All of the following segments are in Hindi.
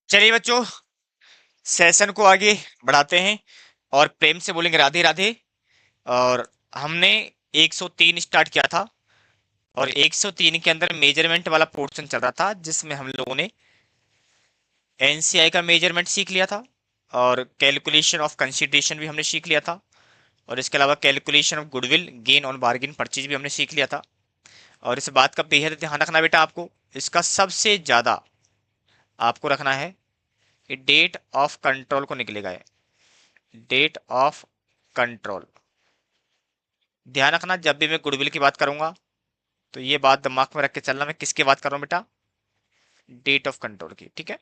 चलिए बच्चों, सेशन को आगे बढ़ाते हैं और प्रेम से बोलेंगे राधे राधे। और हमने 103 स्टार्ट किया था और 103 के अंदर मेजरमेंट वाला पोर्शन चल रहा था, जिसमें हम लोगों ने एनसीआई का मेजरमेंट सीख लिया था और कैलकुलेशन ऑफ कंसिडरेशन भी हमने सीख लिया था। और इसके अलावा calculation of goodwill, gain on bargain purchase भी हमने सीख लिया था। और इस बात का बेहद ध्यान रखना बेटा, आपको इसका सबसे ज्यादा आपको रखना है कि डेट ऑफ कंट्रोल को निकलेगा है। डेट ऑफ कंट्रोल ध्यान रखना, जब भी मैं गुडविल की बात करूंगा तो ये बात दिमाग में रख के चलना, मैं किसकी बात कर रहा हूं बेटा? डेट ऑफ कंट्रोल की, ठीक है।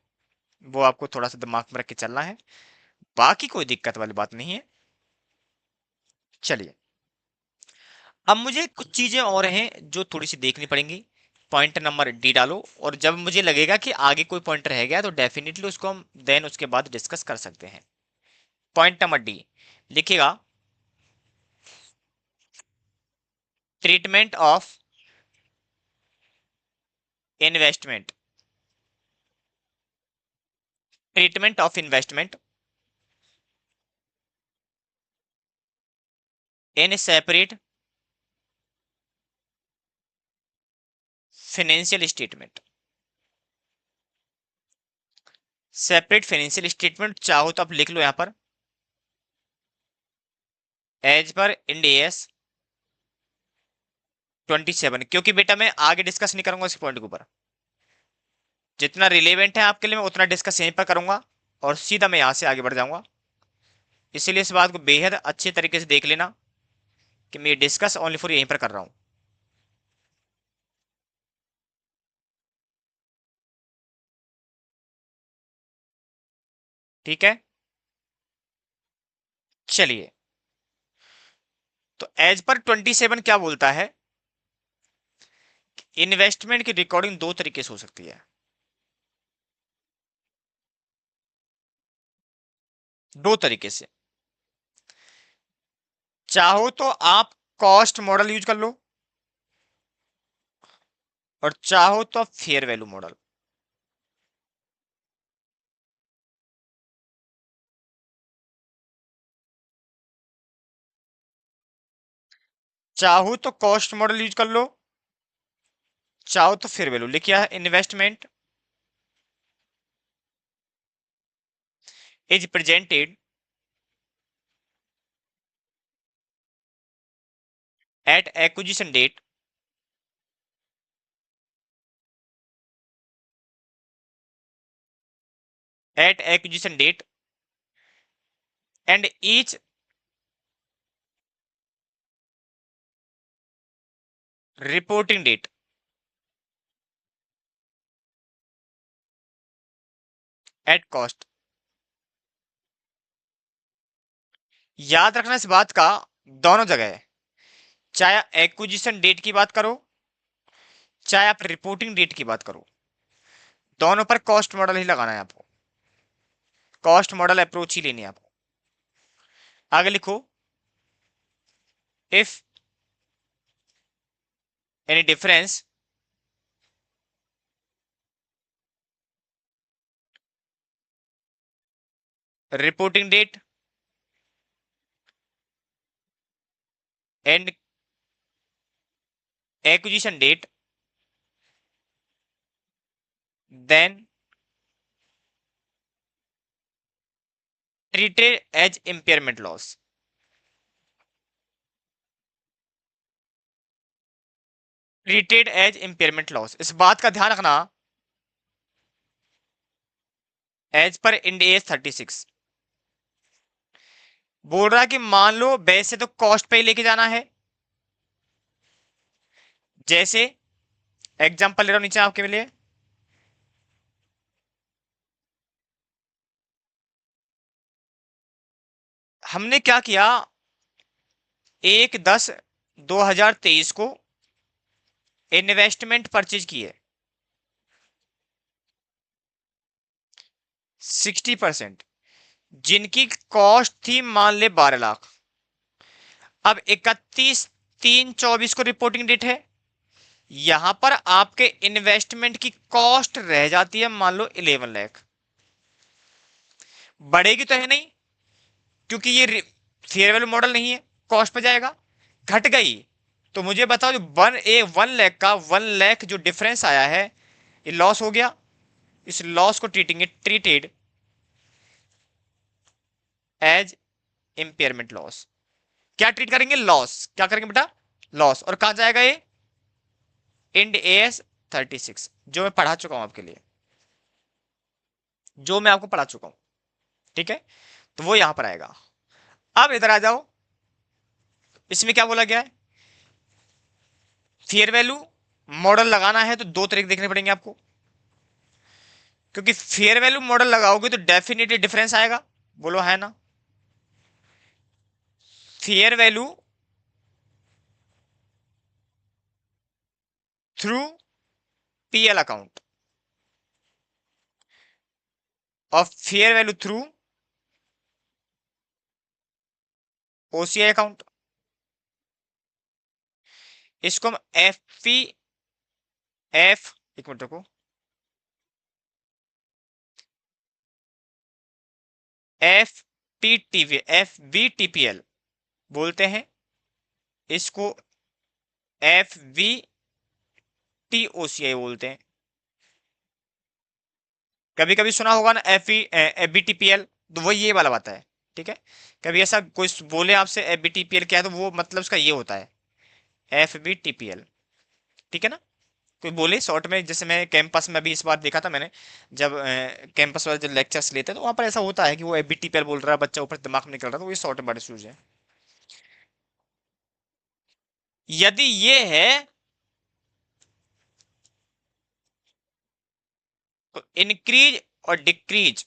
वो आपको थोड़ा सा दिमाग में रख के चलना है, बाकी कोई दिक्कत वाली बात नहीं है। चलिए, अब मुझे कुछ चीजें और हैं जो थोड़ी सी देखनी पड़ेंगी। पॉइंट नंबर डी डालो, और जब मुझे लगेगा कि आगे कोई पॉइंट रह गया तो डेफिनेटली उसको हम देन उसके बाद डिस्कस कर सकते हैं। पॉइंट नंबर डी लिखिएगा, treatment of investment. Treatment of investment in separate financial statement. Separate financial statement चाहो तो आप लिख लो यहां पर एज पर इंड एस 27, क्योंकि बेटा मैं आगे डिस्कस नहीं करूंगा इस पॉइंट के ऊपर। जितना रिलेवेंट है आपके लिए मैं उतना डिस्कस यहीं पर करूंगा और सीधा मैं यहां से आगे बढ़ जाऊंगा। इसीलिए इस बात को बेहद अच्छे तरीके से देख लेना कि मैं डिस्कस ओनली फॉर यहीं पर कर रहा हूं। ठीक है, चलिए। तो एज पर 27 क्या बोलता है? इन्वेस्टमेंट की रिकॉर्डिंग दो तरीके से हो सकती है। दो तरीके से, चाहो तो आप कॉस्ट मॉडल यूज कर लो और चाहो तो फेयर वैल्यू मॉडल। चाहो तो कॉस्ट मॉडल यूज कर लो, चाहो तो फेयर वैल्यू। लिखिए investment is presented at acquisition date and each reporting date at cost. याद रखना इस बात का, दोनों जगह है, चाहे एक्विजिशन डेट की बात करो चाहे आप रिपोर्टिंग डेट की बात करो, दोनों पर कॉस्ट मॉडल ही लगाना है आपको। कॉस्ट मॉडल अप्रोच ही लेनी है आपको। आगे लिखो, if any difference reporting date and acquisition date, then treated as impairment loss. Treated as impairment loss, इस बात का ध्यान रखना। एज पर इंड एज 36 बोल रहा है कि मान लो वैसे तो कॉस्ट पे ही लेके जाना है। जैसे एग्जांपल ले रहा हूं नीचे आपके लिए, हमने क्या किया, 1/10/2023 को इन्वेस्टमेंट परचेज की है 60%, जिनकी कॉस्ट थी मान ले 12 लाख। अब 31/3/24 को रिपोर्टिंग डेट है, यहां पर आपके इन्वेस्टमेंट की कॉस्ट रह जाती है मान लो 11 लाख। बढ़ेगी तो है नहीं, क्योंकि ये फेयर वैल्यू मॉडल नहीं है, कॉस्ट पे जाएगा। घट गई तो मुझे बताओ, जो 1 लाख का 1 लाख जो डिफरेंस आया है, ये लॉस हो गया। इस लॉस को ट्रीटेड एज इंपेयरमेंट लॉस। क्या ट्रीट करेंगे? लॉस। क्या करेंगे बेटा? लॉस। और कहा जाएगा ये? इंड एस 36, जो मैं पढ़ा चुका हूं आपके लिए, जो मैं आपको पढ़ा चुका हूं। ठीक है, तो वो यहां पर आएगा। अब इधर आ जाओ, इसमें क्या बोला गया है? फेयर वैल्यू मॉडल लगाना है तो दो तरीके देखने पड़ेंगे आपको, क्योंकि फेयर वैल्यू मॉडल लगाओगे तो डेफिनेटली डिफरेंस आएगा। बोलो है ना? Fair value through PL account और fair value through OCI account, इसको हम एफ पी एफ, एक मिनट को, एफ बी टीपीएल बोलते हैं, इसको एफ वी टी बोलते हैं। कभी कभी सुना होगा ना F B T P L, तो वही ये वाला बात है। ठीक है, कभी ऐसा कोई बोले आपसे F B T P L क्या है, तो वो मतलब उसका ये होता है, F B T P L. ठीक है ना? कोई बोले शॉर्ट में, जैसे मैं कैंपस में अभी इस बार देखा था मैंने, जब कैंपस वाले जो लेक्चर्स लेते हैं तो वहां पर ऐसा होता है कि वो F B T P L बोल रहा है, बच्चा ऊपर दिमाग में निकल रहा था, तो ये शॉर्ट में बड़े शूज है। यदि ये है तो इंक्रीज और decrease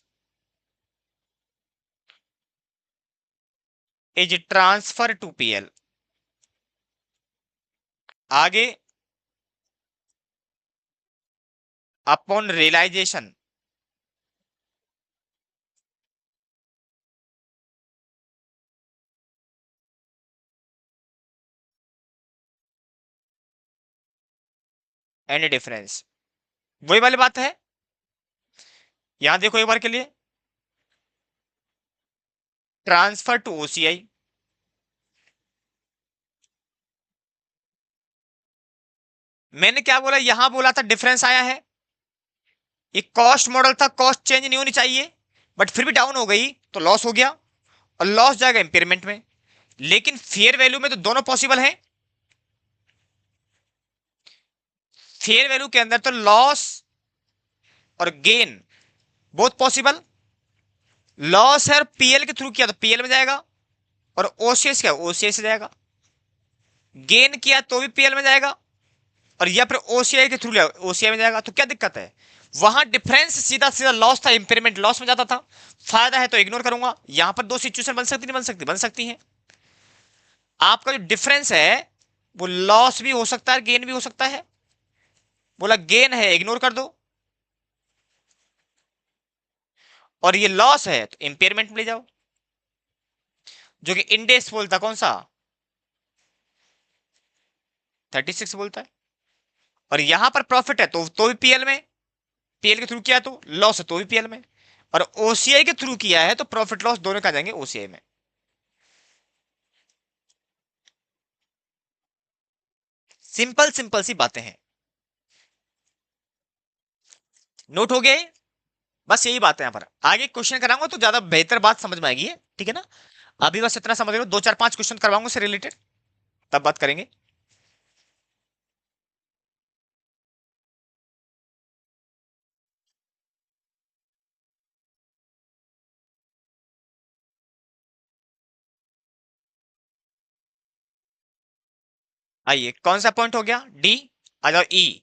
is transfer to PL. आगे, अपॉन रियलाइजेशन एंड डिफरेंस, वही वाली बात है। यहां देखो एक बार के लिए, ट्रांसफर टू ओसीआई, मैंने क्या बोला? यहां बोला था डिफरेंस आया है। ये कॉस्ट मॉडल था, कॉस्ट चेंज नहीं होनी चाहिए, बट फिर भी डाउन हो गई तो लॉस हो गया, और लॉस जाएगा इंपेयरमेंट में। लेकिन फेयर वैल्यू में तो दोनों पॉसिबल है। फेयर वैल्यू के अंदर तो लॉस और गेन बहुत पॉसिबल। लॉस है और पीएल के थ्रू किया तो पीएल में जाएगा, और ओसीएस क्या? ओसीएस से जाएगा। गेन किया तो भी पीएल में जाएगा, और या फिर ओसीआई के थ्रू लिया ओसीआई में जाएगा। तो क्या दिक्कत है? वहां डिफरेंस सीधा सीधा लॉस था, इंपेयरमेंट लॉस में जाता था। फायदा है तो इग्नोर करूंगा। यहां पर दो सिचुएशन बन सकती, नहीं बन सकती? बन सकती है। आपका जो डिफरेंस है वो लॉस भी हो सकता है, गेन भी हो सकता है। बोला गेन है, इग्नोर कर दो, और ये लॉस है तो इंपेयरमेंट में ले जाओ, जो कि इंडेक्स बोलता कौन सा? 36 बोलता है। और यहां पर प्रॉफिट है तो भी पीएल में, पीएल के थ्रू किया है तो लॉस है तो भी पीएल में, और ओसीआई के थ्रू किया है तो प्रॉफिट लॉस दोनों का जाएंगे ओसीआई में। सिंपल सिंपल सी बातें हैं। नोट हो गए? बस यही बात है। यहाँ पर आगे क्वेश्चन कराऊंगा तो ज्यादा बेहतर बात समझ में आएगी है, ठीक है ना? अभी बस इतना समझ लो, दो चार पांच क्वेश्चन करवाऊंगा उससे रिलेटेड, तब बात करेंगे। आइए, कौन सा पॉइंट हो गया? डी। आ जाओ E.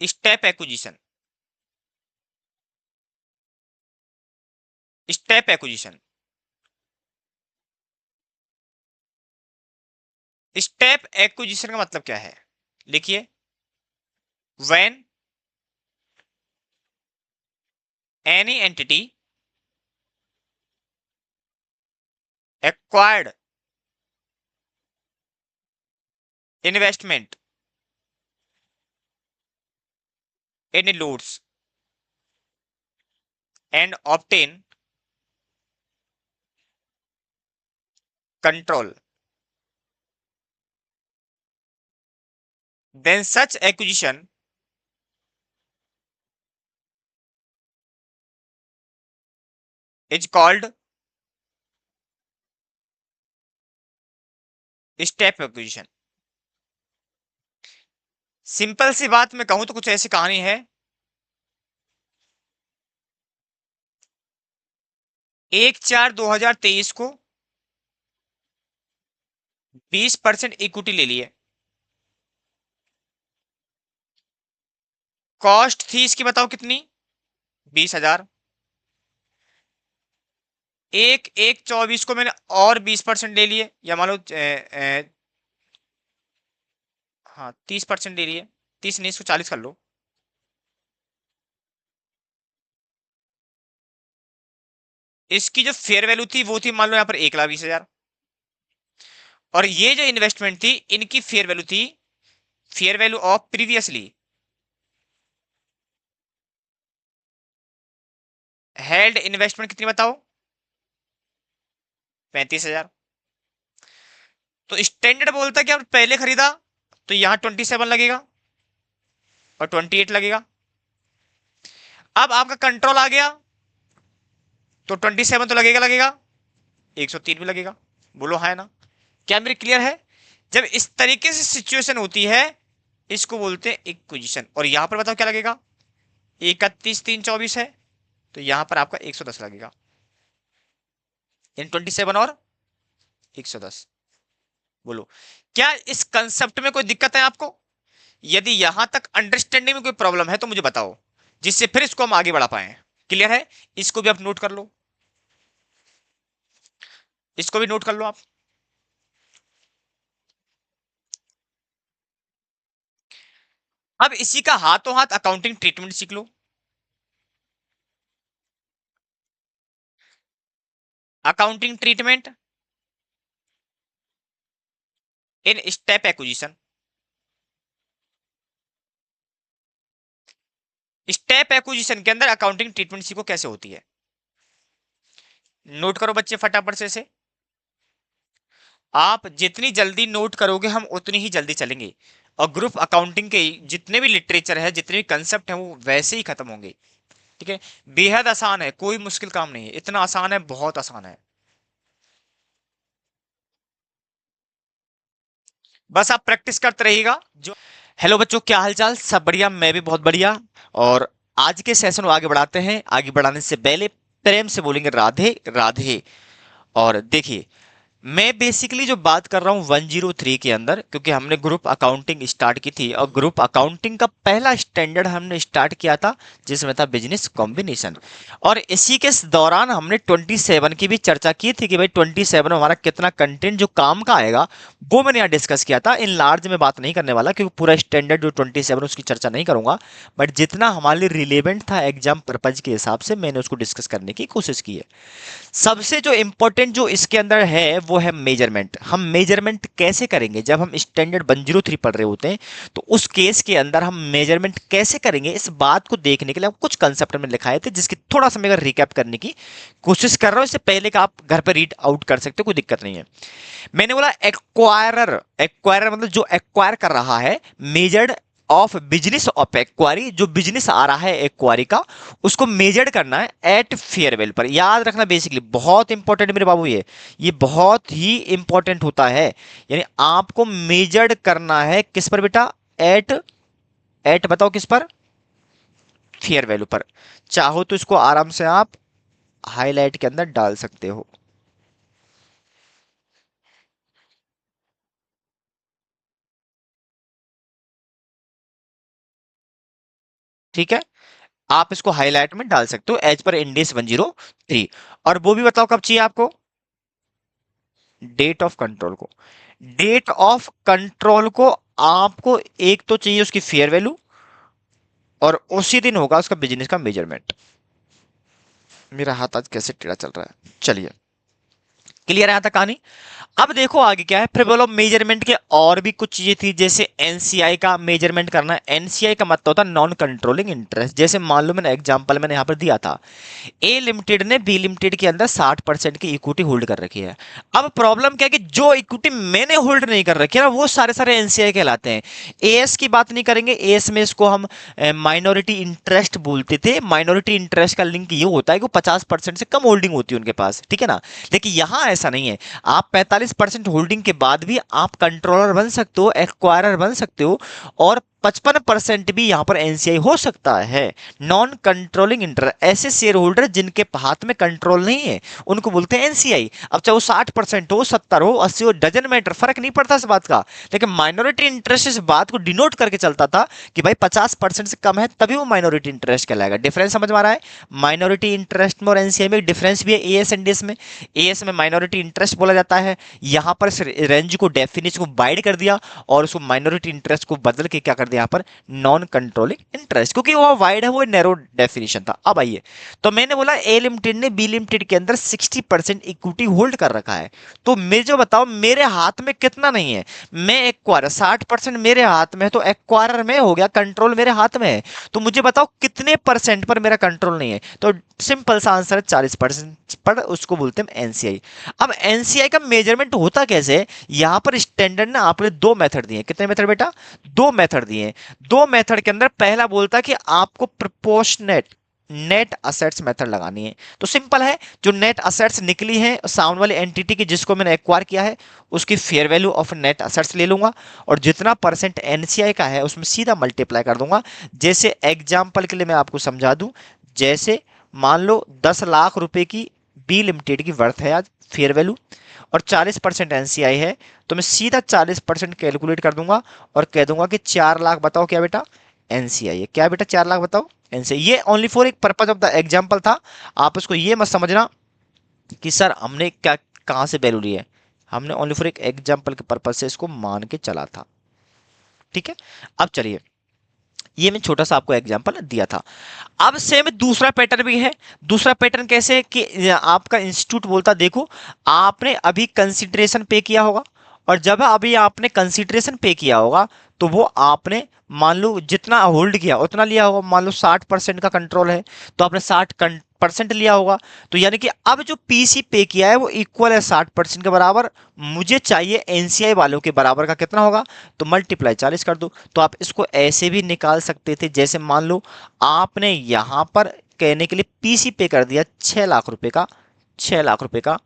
Step acquisition. Step acquisition. Step acquisition का मतलब क्या है? लिखिए, when any entity acquired investment any loads and obtain control, then such acquisition is called step acquisition. Simple सी बात मैं कहूं तो कुछ ऐसी कहानी है, 1/4/2023 को 20% इक्विटी ले लिए, कॉस्ट थी इसकी बताओ कितनी, 20,000। 1/1/24 को मैंने और 20% ले लिए, या मान लो हाँ 30% ले लिए, 30 नहीं इसको 40 कर लो। इसकी जो फेयर वैल्यू थी वो थी मान लो यहाँ पर 1,20,000, और ये जो इन्वेस्टमेंट थी इनकी फेयर वैल्यू थी, fair value of previously held investment कितनी बताओ, 35,000। तो स्टैंडर्ड बोलता है कि आप पहले खरीदा तो यहां 27 लगेगा और 28 लगेगा। अब आपका कंट्रोल आ गया तो 27 तो लगेगा लगेगा, 103 भी लगेगा। बोलो हाँ ना, क्या मेरी क्लियर है? जब इस तरीके से सिचुएशन होती है इसको बोलते हैं इक्विजिशन। और यहां पर बताओ क्या लगेगा, 31/3/24 है तो यहां पर आपका 110 लगेगा, इन 27 और 110। बोलो क्या इस कंसेप्ट में कोई दिक्कत है आपको? यदि यहां तक अंडरस्टैंडिंग में कोई प्रॉब्लम है तो मुझे बताओ, जिससे फिर इसको हम आगे बढ़ा पाए। क्लियर है? इसको भी आप नोट कर लो, इसको भी नोट कर लो आप। अब इसी का हाथों हाथ अकाउंटिंग ट्रीटमेंट सीख लो। Accounting treatment in step acquisition. Step acquisition के अंदर अकाउंटिंग ट्रीटमेंट सीखो कैसे होती है। नोट करो बच्चे फटाफट से। आप जितनी जल्दी नोट करोगे हम उतनी ही जल्दी चलेंगे, और ग्रुप अकाउंटिंग के जितने भी लिटरेचर है, जितने भी कंसेप्ट हैं वो वैसे ही खत्म होंगे। ठीक है, बेहद आसान है, कोई मुश्किल काम नहीं है, इतना आसान है, बहुत आसान है। बस आप प्रैक्टिस करते रहिएगा। जो हेलो बच्चों, क्या हालचाल? सब बढ़िया? मैं भी बहुत बढ़िया। और आज के सेशन को आगे बढ़ाते हैं। आगे बढ़ाने से पहले प्रेम से बोलेंगे राधे राधे। और देखिए, मैं बेसिकली जो बात कर रहा हूँ 103 के अंदर, क्योंकि हमने ग्रुप अकाउंटिंग स्टार्ट की थी और ग्रुप अकाउंटिंग का पहला स्टैंडर्ड हमने स्टार्ट किया था जिसमें था बिजनेस कॉम्बिनेशन। और इसी के दौरान हमने 27 की भी चर्चा की थी कि भाई 27 में हमारा कितना कंटेंट जो काम का आएगा वो मैंने यहाँ डिस्कस किया था। इन लार्ज में बात नहीं करने वाला क्योंकि पूरा स्टैंडर्ड जो 27 उसकी चर्चा नहीं करूंगा, बट जितना हमारे लिए रिलेवेंट था एग्जाम पर्पज के हिसाब से मैंने उसको डिस्कस करने की कोशिश की है। सबसे जो इंपॉर्टेंट जो इसके अंदर है वो है मेजरमेंट। हम मेजरमेंट कैसे करेंगे? जब हम स्टैंडर्ड 103 पढ़ रहे होते हैं तो उस केस के अंदर हम मेजरमेंट कैसे करेंगे, इस बात को देखने के लिए हम कुछ कंसेप्ट में लिखाए थे, जिसकी थोड़ा सा मैं अगर रिकैप करने की कोशिश कर रहा हूं। इससे पहले का आप घर पर रीड आउट कर सकते हो, कोई दिक्कत नहीं है। मैंने बोला एक्वायरर, एक्वायरर मतलब जो एक्वायर कर रहा है, measured of business of acquiree, जो बिजनेस आ रहा है एक्वायरी का उसको मेजर्ड करना है एट फेयर वैल्यू पर। याद रखना, बेसिकली बहुत इंपॉर्टेंट मेरे बाबू, ये बहुत ही इंपॉर्टेंट होता है। यानी आपको मेजर्ड करना है किस पर बेटा? एट, एट बताओ किस पर? फेयर वैल्यू पर। चाहो तो इसको आराम से आप हाईलाइट के अंदर डाल सकते हो। ठीक है, आप इसको हाईलाइट में डाल सकते हो एज पर इंडेक्स 103। और वो भी बताओ कब चाहिए आपको? डेट ऑफ कंट्रोल को, डेट ऑफ कंट्रोल को आपको एक तो चाहिए उसकी फेयर वैल्यू, और उसी दिन होगा उसका बिजनेस का मेजरमेंट। मेरा हाथ आज कैसे टेढ़ा चल रहा है, चलिए। क्लियर है यहाँ तक कहानी। अब देखो आगे क्या है, फिर बोलो मेजरमेंट के और भी कुछ चीजें थी, जैसे एनसीआई का मेजरमेंट करना। एनसीआई का मतलब होता है नॉन कंट्रोलिंग इंटरेस्ट। जैसे मान लो मैंने एग्जांपल मैंने यहाँ पर दिया था, ए लिमिटेड ने बी लिमिटेड के अंदर 60% की इक्विटी होल्ड कर रखी है। अब प्रॉब्लम क्या है कि जो इक्विटी मैंने होल्ड नहीं कर रखी है ना, वो सारे सारे एनसीआई कहलाते हैं। एएस की बात नहीं करेंगे, एएस में इसको हम माइनॉरिटी इंटरेस्ट बोलते थे। माइनॉरिटी इंटरेस्ट का लिंक ये होता है कि 50% से कम होल्डिंग होती है उनके पास, ठीक है ना। लेकिन यहां ऐसा नहीं है, आप 45% होल्डिंग के बाद भी आप कंट्रोलर बन सकते हो, एक्वायरर बन सकते हो, और 55% भी यहां पर एनसीआई हो सकता है। नॉन कंट्रोलिंग इंटरेस्ट, ऐसे शेयर होल्डर जिनके हाथ में कंट्रोल नहीं है उनको बोलते हैं एनसीआई। अब चाहे वो 60% हो, 70 हो, 80 हो, डजन मैटर, फर्क नहीं पड़ता इस बात का। लेकिन माइनॉरिटी इंटरेस्ट इस बात को डिनोट करके चलता था कि भाई 50% से कम है तभी वो माइनॉरिटी इंटरेस्ट कहलाएगा। डिफरेंस समझ में आ रहा है? माइनॉरिटी इंटरेस्ट में और एनसीआई में डिफरेंस भी है। एएस एंड डीएस में, एएस में माइनॉरिटी इंटरेस्ट बोला जाता है, यहां पर रेंज को, डेफिनेशन को वाइड कर दिया और उसको माइनॉरिटी इंटरेस्ट को बदल के क्या कर दिया यहाँ पर नॉन कंट्रोलिंग इंटरेस्ट, क्योंकि वो वाइड है, वो नैरो डेफिनेशन था। अब आइए, तो मैंने बोला ए लिमिटेड ने बी लिमिटेड के अंदर 60% इक्विटी होल्ड कर रखा है। तो मुझे जो बताओ मेरे हाथ में कितना नहीं है, मैं एक्वायरर, 60% मेरे हाथ में है तो एक्वायरर में हो गया, कंट्रोल मेरे हाथ में है। तो मुझे बताओ कितने परसेंट पर मेरा कंट्रोल नहीं है, तो सिंपल सा आंसर है 40% पर, उसको बोलते हैं एनसीआई। अब एनसीआई का मेजरमेंट होता कैसे है, यहां पर स्टैंडर्ड ना आपने दो मेथड दिए। कितने मेथड बेटा? दो मेथड दिए। दो मेथड के अंदर पहला बोलता है कि आपको प्रोपोर्शनेट नेट असेट्स मेथड लगानी है। तो सिंपल है, जो नेट असेट्स निकली है साउंड वाली एंटिटी की जिसको मैंने एक्वायर किया है, उसकी fair value of net assets ले लूंगा और जितना परसेंट एनसीआई का है उसमें सीधा मल्टीप्लाई कर दूंगा। जैसे एग्जांपल के लिए मैं आपको समझा दूं, जैसे मान लो 10 लाख रुपए की बी लिमिटेड की वर्थ है आज फेयर वैल्यू, और 40% एनसीआई है, तो मैं सीधा 40% कैलकुलेट कर दूंगा और कह दूंगा कि 4 लाख बताओ क्या बेटा एनसीआई है। क्या बेटा 4 लाख बताओ एनसीआई। ये ओनली फॉर एक पर्पज ऑफ द एग्जांपल था, आप इसको ये मत समझना कि सर हमने क्या कहां से वैल्यू ली है, हमने ओनली फॉर एक एग्जांपल के पर्पज से इसको मान के चला था, ठीक है। अब चलिए, ये मैं छोटा सा आपको एग्जांपल दिया था। अब सेम दूसरा पैटर्न भी है। दूसरा पैटर्न कैसे कि आपका इंस्टीट्यूट बोलता देखो आपने अभी कंसिडरेशन पे किया होगा, और जब अभी आपने कंसिडरेशन पे किया होगा तो वो आपने मान लो जितना होल्ड किया उतना लिया होगा। मान लो 60% का कंट्रोल है तो आपने 60% लिया होगा। तो यानी कि अब जो पीसी पे किया है वो इक्वल है 60% के बराबर। मुझे चाहिए एनसीआई वालों के बराबर का कितना होगा, तो मल्टीप्लाई 40 कर दो। तो आप इसको ऐसे भी निकाल सकते थे, जैसे मान लो आपने यहां पर कहने के लिए पीसी पे कर दिया 6 लाख रुपए का, 6 लाख रुपए का,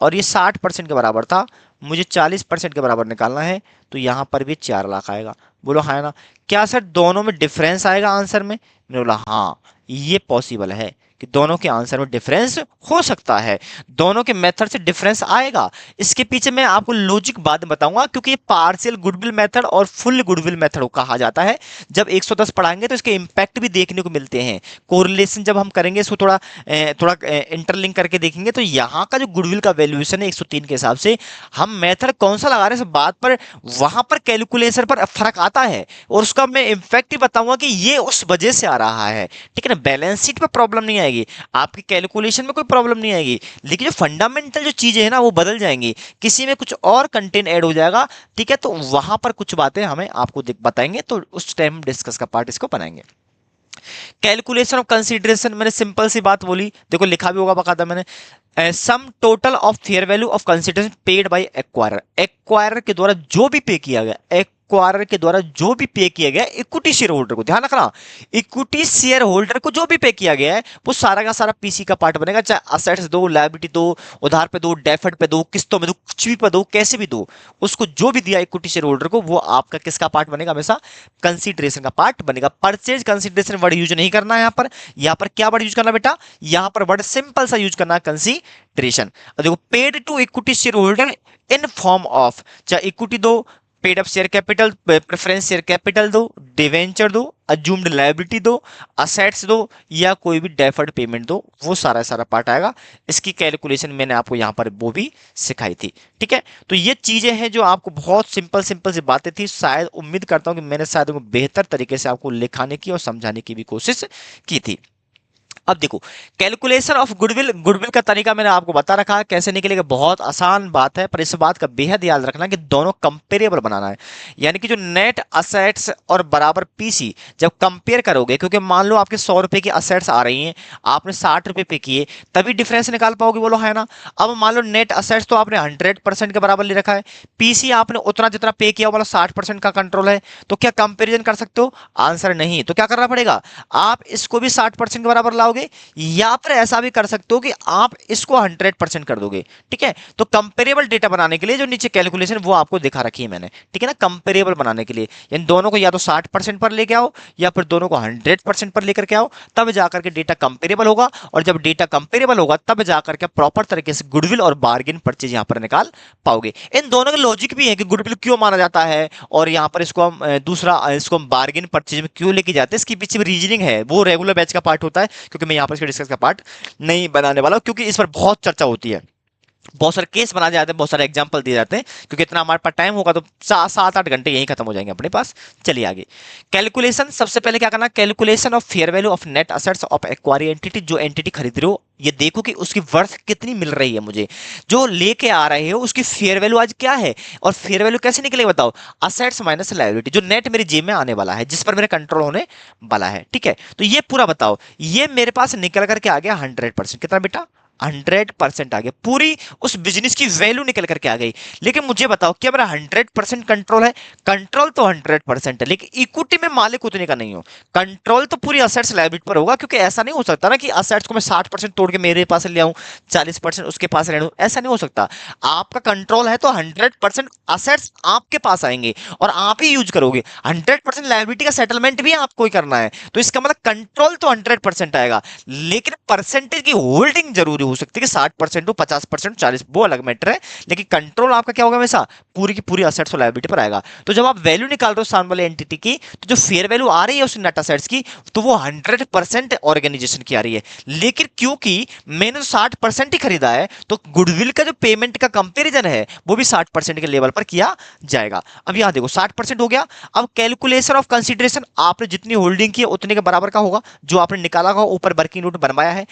और ये 60% के बराबर था, मुझे 40% के बराबर निकालना है, तो यहां पर भी 4 लाख आएगा। बोलो हाँ ना। क्या सर दोनों में डिफरेंस आएगा आंसर में? मैंने बोला हाँ, ये पॉसिबल है कि दोनों के आंसर में डिफरेंस हो सकता है, दोनों के मेथड से डिफरेंस आएगा। इसके पीछे मैं आपको लॉजिक बाद में बताऊंगा, क्योंकि ये पार्शियल गुडविल मेथड और फुल गुडविल मेथड कहा जाता है। जब 110 पढ़ाएंगे तो इसके इंपैक्ट भी देखने को मिलते हैं। कोरिलेशन जब हम करेंगे इसको थोड़ा थोड़ा इंटरलिंक करके देखेंगे, तो यहाँ का जो गुडविल का वैल्यूएशन है 103 के हिसाब से, हम मेथड कौन सा लगा रहे हैं इस बात पर, वहां पर कैलकुलेशन पर फर्क आता है, और उसका मैं इंफैक्ट ही बताऊंगा कि ये उस वजह से आ रहा है, ठीक है ना। बैलेंस शीट पर प्रॉब्लम नहीं आएगी, आपकी कैलकुलेशन में कोई प्रॉब्लम नहीं आएगी, लेकिन जो फंडामेंटल जो चीजें हैं ना वो बदल जाएंगी, किसी में कुछ और कंटेंट ऐड हो जाएगा, ठीक है। तो वहां पर कुछ बातें हमें आपको बताएंगे, तो उस टाइम डिस्कस का पार्ट इसको बनाएंगे। कैलकुलेशन ऑफ कंसीडरेशन मैंने सिंपल सी बात बोली, देखो लिखा भी होगा बकायदा मैंने, sum total of fair value of consideration paid by acquirer. Acquirer के द्वारा जो भी पे किया गया, एक्वायरर के द्वारा जो भी पे किया गया इक्विटी शेयर होल्डर को, ध्यान रखना, इक्विटी शेयर होल्डर को जो भी पे किया गया है वो सारा का सारा पीसी का पार्ट बनेगा। चाहे असेट्स दो, लायबिलिटी दो, उधार पे दो, डेफर्ड पे दो, किस्तों में दो, कुछ भी पे दो, कैसे भी दो, उसको जो भी दिया इक्विटी शेयर होल्डर को वो आपका किसका पार्ट बनेगा, हमेशा कंसीडरेशन का पार्ट बनेगा। परचेज कंसीडरेशन वर्ड यूज नहीं करना है यहाँ पर। यहाँ पर क्या वर्ड यूज करना बेटा, यहाँ पर वर्ड सिंपल सा यूज करना है कंसीडरेशन। देखो paid to equity share holder in form of, चाहे इक्विटी दो, paid up share capital, preference share capital दो, डिवेंचर दो, अज्यूम्ड लायबिलिटी दो, असेट्स दो, या कोई भी डेफर्ड पेमेंट दो, वो सारा सारा पार्ट आएगा। इसकी कैलकुलेशन मैंने आपको यहाँ पर वो भी सिखाई थी, ठीक है। तो ये चीजें हैं जो आपको बहुत सिंपल सिंपल सी बातें थी, शायद उम्मीद करता हूँ कि मैंने शायद उनको बेहतर तरीके से आपको लिखाने की और समझाने की भी कोशिश की थी। अब देखो, कैलकुलेशन ऑफ गुडविल, गुडविल का तरीका मैंने आपको बता रखा है कैसे निकलेगा, बहुत आसान बात है, पर इस बात का बेहद याद रखना कि दोनों कंपेरेबल बनाना है। यानी कि जो नेट असेट्स और बराबर पीसी जब कंपेयर करोगे, क्योंकि मान लो आपके 100 रुपए की असेट्स आ रही हैं, आपने 60 रुपए पे किए, तभी डिफरेंस निकाल पाओगे, बोलो है ना। अब मान लो नेट असेट्स तो आपने 100% के बराबर ले रखा है, पीसी आपने उतना जितना पे किया वाला 60% का कंट्रोल है, तो क्या कंपेरिजन कर सकते हो? आंसर नहीं। तो क्या करना पड़ेगा, आप इसको भी 60% के बराबर लाओगे, या फिर ऐसा भी कर सकते हो कि आप इसको 100% कर दोगे। ठीक है, तो कंपेरेबल डेटा बनाने के लिए जो नीचे कैलकुलेशन वो आपको दिखा रखी है मैंने, ठीक है ना, कंपेरेबल बनाने के लिए, यानी दोनों को या तो 60% पर लेके आओ या फिर दोनों को 100% पर लेकर के आओ, तब जाकर के डेटा कंपेरेबल होगा, और जब डेटा कंपेरेबल होगा तब जाकर के प्रॉपर तरीके से गुडविल और बार्गेन परचेज यहां पर निकाल पाओगे। इन दोनों के लॉजिक भी है कि गुडविल क्यों माना जाता है, और यहाँ पर इसको हम इसको हम बार्गेन परचेज में क्यों लेके जाते हैं, इसके पीछे भी रीजनिंग है, वो रेगुलर बैच का पार्ट होता है, क्योंकि मैं यहाँ पर इसके डिस्कस का पार्ट नहीं बनाने वाला हूं, क्योंकि इस पर बहुत चर्चा होती है, बहुत सारे केस बनाए जाते हैं, बहुत सारे एग्जांपल दिए जाते हैं, क्योंकि इतना हमारे पास टाइम होगा तो 7-8 घंटे यही खत्म हो जाएंगे अपने पास। चलिए आगे, कैलकुलेशन। सबसे पहले क्या करना, calculation of fair value of net assets of acquiree entity, जो एंटिटी खरीद रहे हो, ये देखो कि उसकी वर्थ कितनी मिल रही है मुझे, जो लेके आ रहे हो उसकी फेयर वैल्यू आज क्या है, और फेयर वैल्यू कैसे निकलेगी बताओ, असेट्स माइनस लायबिलिटी, जो नेट मेरी जेब में आने वाला है, जिस पर मेरे कंट्रोल होने वाला है। ठीक है, तो ये पूरा बताओ, ये मेरे पास निकल करके आ गया 100%, कितना बेटा, 100% आ गया, पूरी उस बिजनेस की वैल्यू निकल करके आ गई। लेकिन मुझे बताओ, क्या मेरा 100% कंट्रोल है? कंट्रोल तो 100% है, लेकिन इक्विटी में मालिक उतने का नहीं हो। कंट्रोल तो पूरी असेट्स लायबिलिटी पर होगा, क्योंकि ऐसा नहीं हो सकता ना कि असेट्स को मैं 60% तोड़ के मेरे पास ले आऊं, 40% उसके पास ले लूं, ऐसा नहीं हो सकता। आपका कंट्रोल है तो 100% असेट्स आपके पास आएंगे और आप ही यूज करोगे, 100% लायबिलिटी का सेटलमेंट भी आपको ही करना है, तो इसका मतलब कंट्रोल तो 100% आएगा, लेकिन परसेंटेज की होल्डिंग जरूरी हो सकती है कि 60% हो, 50%, 40, वो अलग मैटर है, लेकिन कंट्रोल आपका क्या होगा, हमेशा पूरी की पूरी असेट्स और लायबिलिटी पर आएगा। तो जब आप वैल्यू निकाल रहे हो सामने वाले एंटिटी की, तो जो फेयर वैल्यू आ रही है उस नेट असेट्स की, तो वो 100% ऑर्गेनाइजेशन की आ रही है, लेकिन क्योंकि मैंने 60% ही खरीदा है, तो गुडविल का जो पेमेंट का कंपेरिजन है वो भी 60% के लेवल पर किया जाएगा। अब यहां देखो 60% हो गया। अब कैलकुलेशन ऑफ कंसीडरेशन, आपने जितनी होल्डिंग की है उतने के बराबर का होगा, जो आपने निकाला होगा, ऊपर वर्किंग नोट बनवाया है।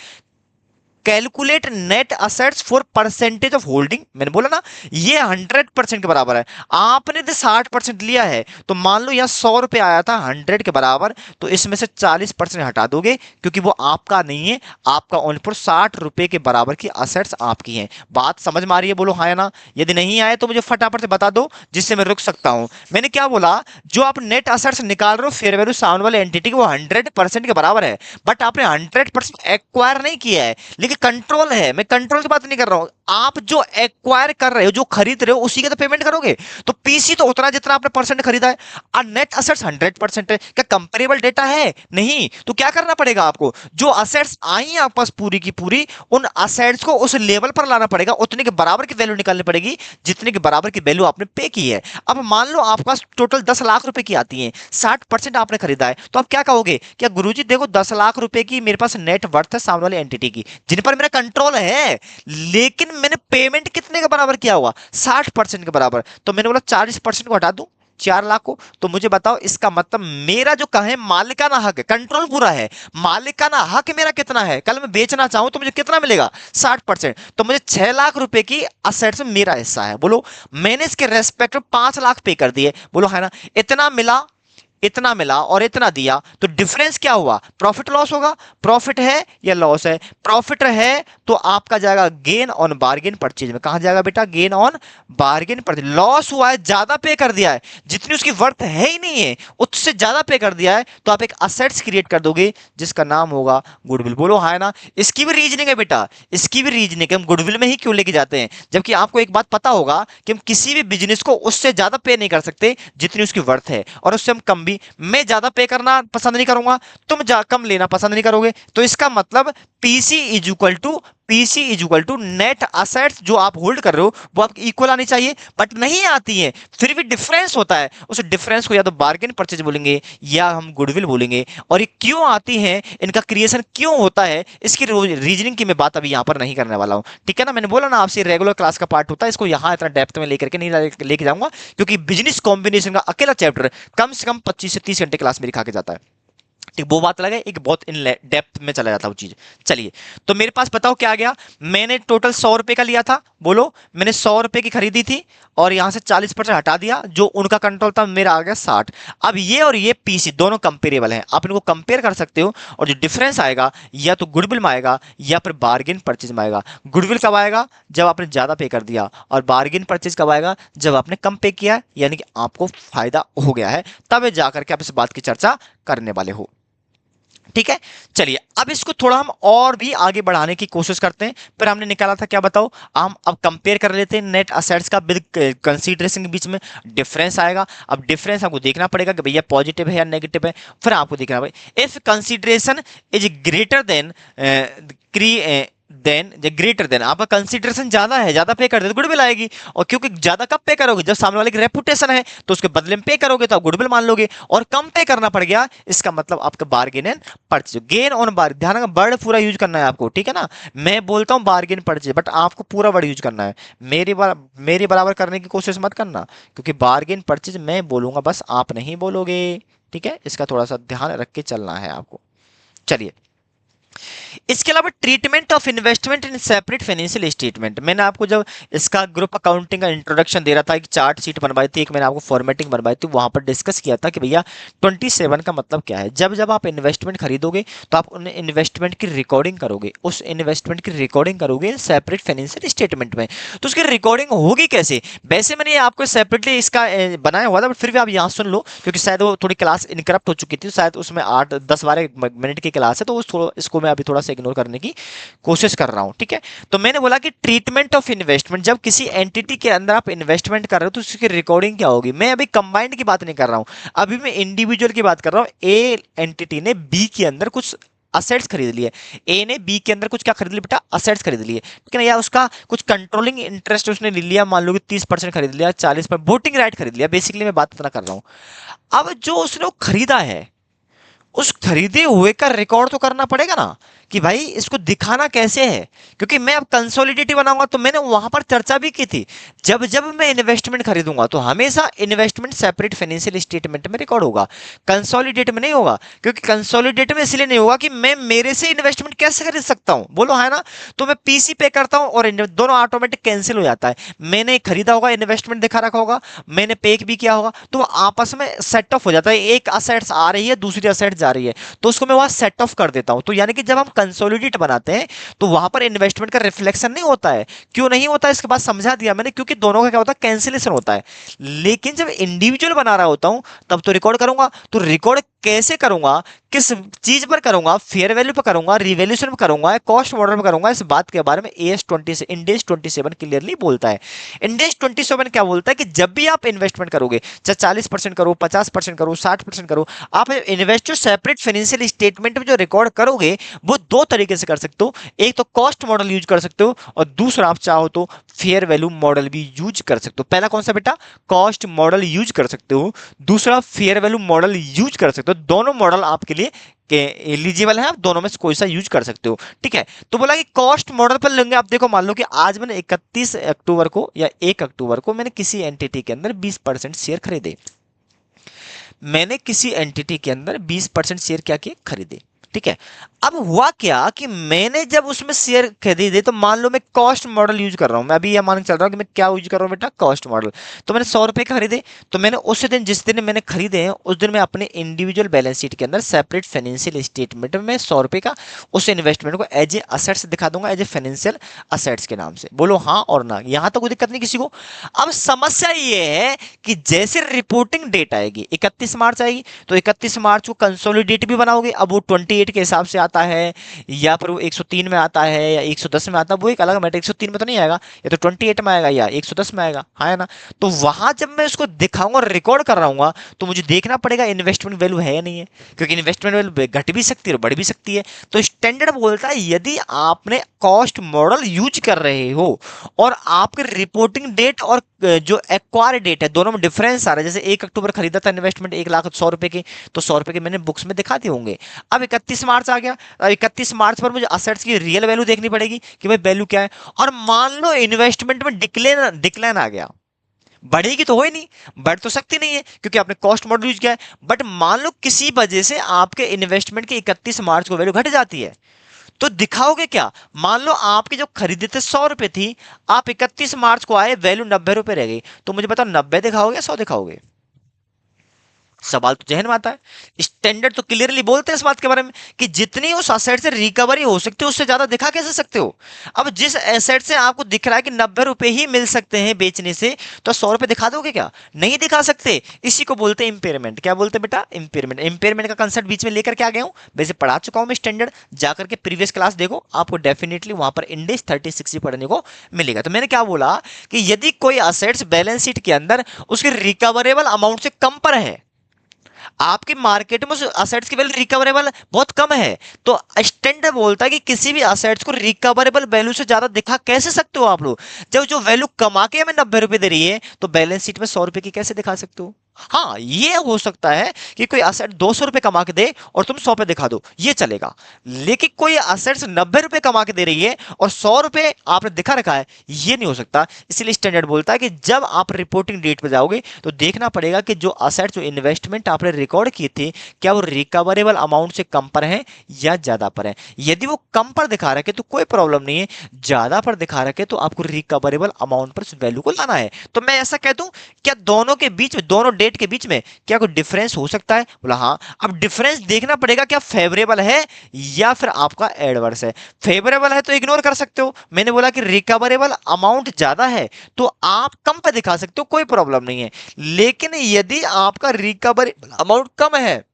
Calculate net assets for percentage of holding, मैंने बोला ना ये 100% के बराबर है, आपने तो 60% लिया है, तो मान लो यहां 100 रुपए आया था 100 के बराबर, तो इसमें से 40% हटा दोगे, क्योंकि वो आपका नहीं है, आपका ओनली फॉर 60 रुपए के बराबर की असेट्स आपकी हैं। बात समझ में आ रही है, बोलो हाँ या ना। यदि नहीं आए तो मुझे फटाफट से बता दो, जिससे मैं रुक सकता हूं। मैंने क्या बोला, जो आप नेट असेट्स निकाल रहे हो फेयर वैल्यू सामने वाले एंटिटी की, वो 100% के बराबर है, बट आपने 100% एक्वायर नहीं किया है, लेकिन कंट्रोल है। मैं कंट्रोल की बात नहीं कर रहा हूं, आप जो एक्वायर कर रहे हो, जो खरीद रहे हो, उसी के तो पेमेंट करोगे, तो पीसी तो उतना जितना आपने परसेंट खरीदा है, और नेट असेट्स 100% है। क्या कंपेरेबल डेटा है? नहीं। तो क्या करना पड़ेगा आपको, जो असेट्स आई हैं आपके पास पूरी की पूरी, उन असेट्स को उस लेवल पर लाना पड़ेगा, उतने के बराबर की वैल्यू निकालनी पड़ेगी जितने के बराबर की वैल्यू आपने पे की है। अब मान लो आपके पास टोटल 10 लाख रुपए की आती है, 60% आपने खरीदा है, तो आप क्या कहोगे, क्या गुरुजी देखो 10 लाख रुपए की मेरे पास नेट वर्थ है सामने वाली एंटिटी की, जिन पर मेरा कंट्रोल है, लेकिन मैंने पेमेंट कितने के बराबर किया हुआ, 60% के बराबर, तो मैंने बोला 40% को हटा दूं 4 लाख को। तो मुझे बताओ, इसका मतलब मेरा जो कहे मालिकाना हक है, कंट्रोल पूरा है, मालिकाना हक मेरा कितना है, कल मैं बेचना चाहूं तो मुझे कितना मिलेगा, 60%, तो मुझे 6 लाख रुपए की असेट्स में मेरा हिस्सा है। बोलो, मैंने इसके रेस्पेक्ट में 5 लाख पे कर दिए, बोलो है ना, इतना मिला, इतना मिला और इतना दिया, तो डिफरेंस क्या हुआ, प्रॉफिट लॉस होगा। प्रॉफिट है या लॉस है? प्रॉफिट है तो आपका जाएगा गेन ऑन बार्गेन परचेज में, कहां जाएगा बेटा, gain on bargain purchase. Loss हुआ है, ज्यादा पे कर दिया है, जितनी उसकी वर्थ है ही नहीं है उससे ज्यादा पे कर दिया है, तो आप एक असेट्स क्रिएट कर दोगे जिसका नाम होगा गुडविल। बोलो हाँ ना। इसकी भी रीजनिंग है बेटा, इसकी भी रीजनिंग है, हम गुडविल में ही क्यों लेके जाते हैं, जबकि आपको एक बात पता होगा कि हम किसी भी बिजनेस को उससे ज्यादा पे नहीं कर सकते जितनी उसकी वर्थ है, और उससे हम कम भी। मैं ज्यादा पे करना पसंद नहीं करूंगा, तुम कम लेना पसंद नहीं करोगे, तो इसका मतलब PC is equal to net assets जो आप होल्ड कर रहे हो वो आपकी इक्वल आनी चाहिए, बट नहीं आती है, फिर भी डिफरेंस होता है, उस डिफरेंस को या तो बार्गेन परचेज बोलेंगे या हम गुडविल बोलेंगे। और ये क्यों आती है, इनका क्रिएशन क्यों होता है, इसकी रीजनिंग की मैं बात अभी यहां पर नहीं करने वाला हूं, ठीक है ना। मैंने बोला ना आपसे रेगुलर क्लास का पार्ट होता है, इसको यहां इतना डेप्थ में लेकर के नहीं लेके जाऊंगा, क्योंकि बिजनेस कॉम्बिनेशन का अकेला चैप्टर कम से कम 25 से 30 घंटे क्लास में दिखा के जाता है। ठीक, वो बात अलग है, एक बहुत इन डेप्थ में चला जाता है वो चीज। चलिए, तो मेरे पास बताओ क्या आ गया। मैंने टोटल 100 रुपए का लिया था, बोलो, मैंने 100 रुपए की खरीदी थी, और यहां से 40% हटा दिया, जो उनका कंट्रोल था, मेरा आ गया 60। अब ये और ये पीसी दोनों कंपेरेबल हैं, आप इनको कंपेयर कर सकते हो, और जो डिफरेंस आएगा या तो गुडविल में आएगा या फिर बार्गेन परचेज में आएगा। गुडविल कब आएगा, जब आपने ज्यादा पे कर दिया, और बार्गेन परचेज कब आएगा, जब आपने कम पे किया, यानी कि आपको फायदा हो गया है, तब जाकर के आप इस बात की चर्चा करने वाले हो। ठीक है, चलिए अब इसको थोड़ा हम और भी आगे बढ़ाने की कोशिश करते हैं। फिर हमने निकाला था क्या, बताओ, हम अब कंपेयर कर लेते हैं नेट असेट्स का विद कंसीडरेशन के बीच में डिफरेंस आएगा। अब डिफरेंस हमको देखना पड़ेगा कि भैया पॉजिटिव है या नेगेटिव है, फिर आपको देखना भाई, if consideration is greater than greater than, आपका कंसीडरेशन ज्यादा है, ज्यादा पे कर दे तो गुडविल आएगी, और क्योंकि ज्यादा कब पे करोगे, जब सामने वाले की रेपुटेशन है तो उसके बदले में पे करोगे तो आप गुडविल मान लोगे, और कम पे करना पड़ गया, इसका मतलब आपका bargain and purchase, gain on bar, ध्यान रखना वर्ड पूरा यूज करना है आपको, ठीक है ना। मैं बोलता हूं बार्गेन परचेज, बट आपको पूरा वर्ड यूज करना है, मेरे बराबर करने की कोशिश मत करना, क्योंकि बार्गेन परचेज मैं बोलूंगा, बस आप नहीं बोलोगे, ठीक है, इसका थोड़ा सा ध्यान रख के चलना है आपको। चलिए, इसके अलावा treatment of investment in separate financial statement, मैंने आपको जब इसका ग्रुप अकाउंटिंग का इंट्रोडक्शन दे रहा था, एक चार्ट शीट बनवाई थी, एक मैंने आपको फॉर्मेटिंग बनवाई थी, वहां पर डिस्कस किया था कि भैया 27 का मतलब क्या है। जब जब आप इन्वेस्टमेंट खरीदोगे तो आप उन इन्वेस्टमेंट की रिकॉर्डिंग करोगे, उस इन्वेस्टमेंट की रिकॉर्डिंग करोगे सेपरेट फाइनेंशियल स्टेटमेंट में। तो उसकी रिकॉर्डिंग होगी कैसे, वैसे मैंने आपको सेपरेटली इसका बनाया हुआ था, बट फिर भी आप यहाँ सुन लो, क्योंकि शायद वो थोड़ी क्लास इनकरप्ट हो चुकी थी, शायद उसमें 8 10 12 मिनट की क्लास है, तो इसको मैं अभी थोड़ा सा इग्नोर करने की कोशिश कर रहा हूं, ठीक है। तो मैंने बोला कि ट्रीटमेंट ऑफ इन्वेस्टमेंट, जब किसी एंटिटी के अंदर आप इन्वेस्टमेंट कर रहे हो तो उसकी रिकॉर्डिंग क्या होगी। मैं अभी कंबाइंड की बात नहीं कर रहा हूं, अभी मैं इंडिविजुअल की बात कर रहा हूं। ए एंटिटी ने बी के अंदर कुछ असेट्स खरीद लिए, ए ने बी के अंदर कुछ क्या खरीद लिया बेटा, असेट्स खरीद लिए, ठीक है ना, या उसका कुछ कंट्रोलिंग इंटरेस्ट उसने ले लिया, मान लो कि 30% खरीद लिया, 40% वोटिंग राइट खरीद लिया, बेसिकली मैं बात इतना कर रहा हूं। अब जो उसने वो खरीदा है, उस खरीदे हुए का रिकॉर्ड तो करना पड़ेगा ना, कि भाई इसको दिखाना कैसे है, क्योंकि मैं अब कंसोलिडेटिव बनाऊंगा, तो मैंने वहां पर चर्चा भी की थी, जब जब मैं इन्वेस्टमेंट खरीदूंगा तो हमेशा इन्वेस्टमेंट सेपरेट फाइनेंशियल स्टेटमेंट में रिकॉर्ड होगा, कंसोलिडेट में नहीं होगा, क्योंकि कंसोलिडेट में इसलिए नहीं होगा कि मैं मेरे से इन्वेस्टमेंट कैसे खरीद सकता हूं, बोलो है ना। तो मैं पीसी पे करता हूं और दोनों ऑटोमेटिक कैंसिल हो जाता है, मैंने खरीदा होगा, इन्वेस्टमेंट दिखा रखा होगा, मैंने पे भी किया होगा, तो वो आपस में सेट ऑफ हो जाता है, एक असेट्स आ रही है, दूसरी असेट्स जा रही है, तो उसको मैं वहां सेट ऑफ कर देता हूं। तो यानी कि जब हम कंसोलिडेट बनाते हैं तो वहां पर इन्वेस्टमेंट का रिफ्लेक्शन नहीं होता है। क्यों नहीं होता है, इसके बाद समझा दिया मैंने, क्योंकि दोनों का क्या होता है, कैंसिलेशन होता है। लेकिन जब इंडिविजुअल बना रहा होता हूं तब तो रिकॉर्ड करूंगा, तो रिकॉर्ड कैसे करूंगा, किस चीज पर करूंगा, फेयर वैल्यू पर करूंगा, रिवैल्यूएशन पर करूंगा, कॉस्ट मॉडल पर करूंगा, इस बात के बारे में एएस 20 से इंडेस 27 क्लियरली बोलता है। इंडेस 27 क्या बोलता है कि जब भी आप इन्वेस्टमेंट करोगे, चाहे 40% करो, 50% करो, 60% करो, आप इन्वेस्टर सेपरेट फाइनेंशियल स्टेटमेंट में जो रिकॉर्ड करोगे वो दो तरीके से कर सकते हो, एक तो कॉस्ट मॉडल यूज कर सकते हो, और दूसरा आप चाहो तो फेयर वैल्यू मॉडल भी यूज कर सकते हो। पहला कौन सा बेटा, कॉस्ट मॉडल यूज कर सकते हो, दूसरा फेयर वैल्यू मॉडल यूज कर सकते हो, दोनों मॉडल आपके लिए के एलिजिबल है, आप दोनों में से कोई सा यूज कर सकते हो, ठीक है। तो बोला कि कॉस्ट मॉडल पर लेंगे, आप देखो, मान लो कि आज मैंने 31 अक्टूबर को या 1 अक्टूबर को मैंने किसी एंटिटी के अंदर 20% शेयर खरीदे, मैंने किसी एंटिटी के अंदर 20% शेयर क्या किए, खरीदे, ठीक है। अब हुआ क्या कि मैंने जब उसमें शेयर खरीदे, तो मान लो मैं कॉस्ट मॉडल यूज कर रहा हूं, मैं अभी यह मान के चल रहा हूं कि मैं क्या यूज कर रहा हूं बेटा, कॉस्ट मॉडल। तो मैंने 100 रुपए का खरीदे, तो मैंने उस दिन, जिस दिन मैंने खरीदे हैं, उस दिन मैं अपने इंडिविजुअल बैलेंस शीट के अंदर सेपरेट फाइनेंशियल स्टेटमेंट में 100 रुपए का उस इन्वेस्टमेंट को एज ए असेट्स दिखा दूंगा, एज ए फाइनेंशियल असेट्स के नाम से। बोलो हाँ और ना, यहां तक कोई दिक्कत नहीं किसी को। अब समस्या ये है कि जैसे रिपोर्टिंग डेट आएगी 31 मार्च आएगी, तो 31 मार्च को कंसोलिडेट भी बनाओगे, अब वो 28 के हिसाब से आता है, या फिर वो 103 में आता है, या 110 में आता है, वो एक अलग मैटर, 103 में तो नहीं आएगा, या तो 28 में आएगा या 110 में आएगा, हाँ है ना। तो वहां जब मैं उसको दिखाऊंगा, रिकॉर्ड कर रहा हूँ, तो मुझे देखना पड़ेगा इन्वेस्टमेंट वैल्यू है या नहीं है, क्योंकि इन्वेस्टमेंट वैल्यू घट भी सकती है और बढ़ भी सकती है। तो स्टैंडर्ड बोलता है यदि आपने कॉस्ट मॉडल यूज कर रहे हो और आपके रिपोर्टिंग डेट और जो एक्वायर डेट है दोनों में डिफरेंस आ रहा है, जैसे 1 अक्टूबर खरीदा था इन्वेस्टमेंट 1,100,000 के, तो 100 रुपए के मैंने बुक्स में दिखाते होंगे। अब 31 मार्च आ गया, 31 मार्च पर मुझे असेट्स की रियल वैल्यू देखनी पड़ेगी कि भाई वैल्यू क्या है, और मान लो इन्वेस्टमेंट में डिक्लेन डिक्लाइन आ गया, बढ़ेगी तो हो ही नहीं, बढ़ तो सकती नहीं है क्योंकि आपने कॉस्ट मॉडल यूज किया है। बट मान लो किसी वजह से आपके इन्वेस्टमेंट की 31 मार्च को वैल्यू घट जाती है, तो दिखाओगे क्या? मान लो आपकी जो खरीदी थे 100 रुपए थी, आप 31 मार्च को आए, वैल्यू 90 रुपए रह गई, तो मुझे बताओ 90 दिखाओगे या 100 दिखाओगे? सवाल तो जहन में आता है। स्टैंडर्ड तो क्लियरली बोलते हैं इस बात के बारे में कि जितनी उस एसेट से रिकवरी हो सकती है उससे ज्यादा दिखा कैसे सकते हो? अब जिस एसेट से आपको दिख रहा है कि 90 रुपए ही मिल सकते हैं बेचने से, तो 100 रुपए दिखा दोगे क्या? नहीं दिखा सकते। इसी को बोलते हैं इंपेयरमेंट। क्या बोलते हैं बेटा? इंपेयरमेंट। इंपेयरमेंट का कंसेप्ट बीच में लेकर के आ गया हूं, वैसे पढ़ा चुका हूं मैं स्टैंडर्ड, जाकर के प्रीवियस क्लास देखो, आपको डेफिनेटली वहां पर इंडेक्स 36 ही पढ़ने को मिलेगा। तो मैंने क्या बोला कि यदि कोई असेट्स बैलेंस शीट के अंदर उसके रिकवरेबल अमाउंट से कम पर है, आपकी मार्केट में उस असेट्स की वैल्यू रिकवरेबल बहुत कम है, तो स्टैंडर्ड बोलता है कि किसी भी असेट्स को रिकवरेबल वैल्यू से ज्यादा दिखा कैसे सकते हो आप लोग? जब जो वैल्यू कमा के हमें 90 रुपए दे रही है, तो बैलेंस शीट में 100 रुपए की कैसे दिखा सकते हो? हाँ, ये हो सकता है कि कोई असेट 200 रुपए कमा के दे और तुम 100 पे दिखा दो, ये चलेगा। लेकिन कोई असेट्स 90 रुपए कमा के दे रही है और 100 रुपए आपने दिखा रखा है, ये नहीं हो सकता। इसलिए स्टैंडर्ड बोलता है कि जब आप रिपोर्टिंग डेट पे जाओगे तो देखना पड़ेगा कि जो असेट, जो इन्वेस्टमेंट आपने रिकॉर्ड किए थे, क्या वो रिकवरेबल अमाउंट से कम पर है या ज्यादा पर है। यदि वो कम पर दिखा रखे तो कोई प्रॉब्लम नहीं है, ज्यादा पर दिखा रखे तो आपको रिकवरेबल अमाउंट पर उस वैल्यू को लाना है। तो मैं ऐसा कह दूं, क्या दोनों के बीच में, दोनों डेट के बीच में क्या कोई डिफरेंस हो सकता है? बोला हाँ। अब डिफरेंस देखना पड़ेगा क्या फेवरेबल है या फिर आपका एडवर्स है। फेवरेबल है तो इग्नोर कर सकते हो, मैंने बोला कि रिकवरेबल अमाउंट ज्यादा है तो आप कम पे दिखा सकते हो, कोई प्रॉब्लम नहीं है। लेकिन यदि आपका रिकवरेबल अमाउंट कम है,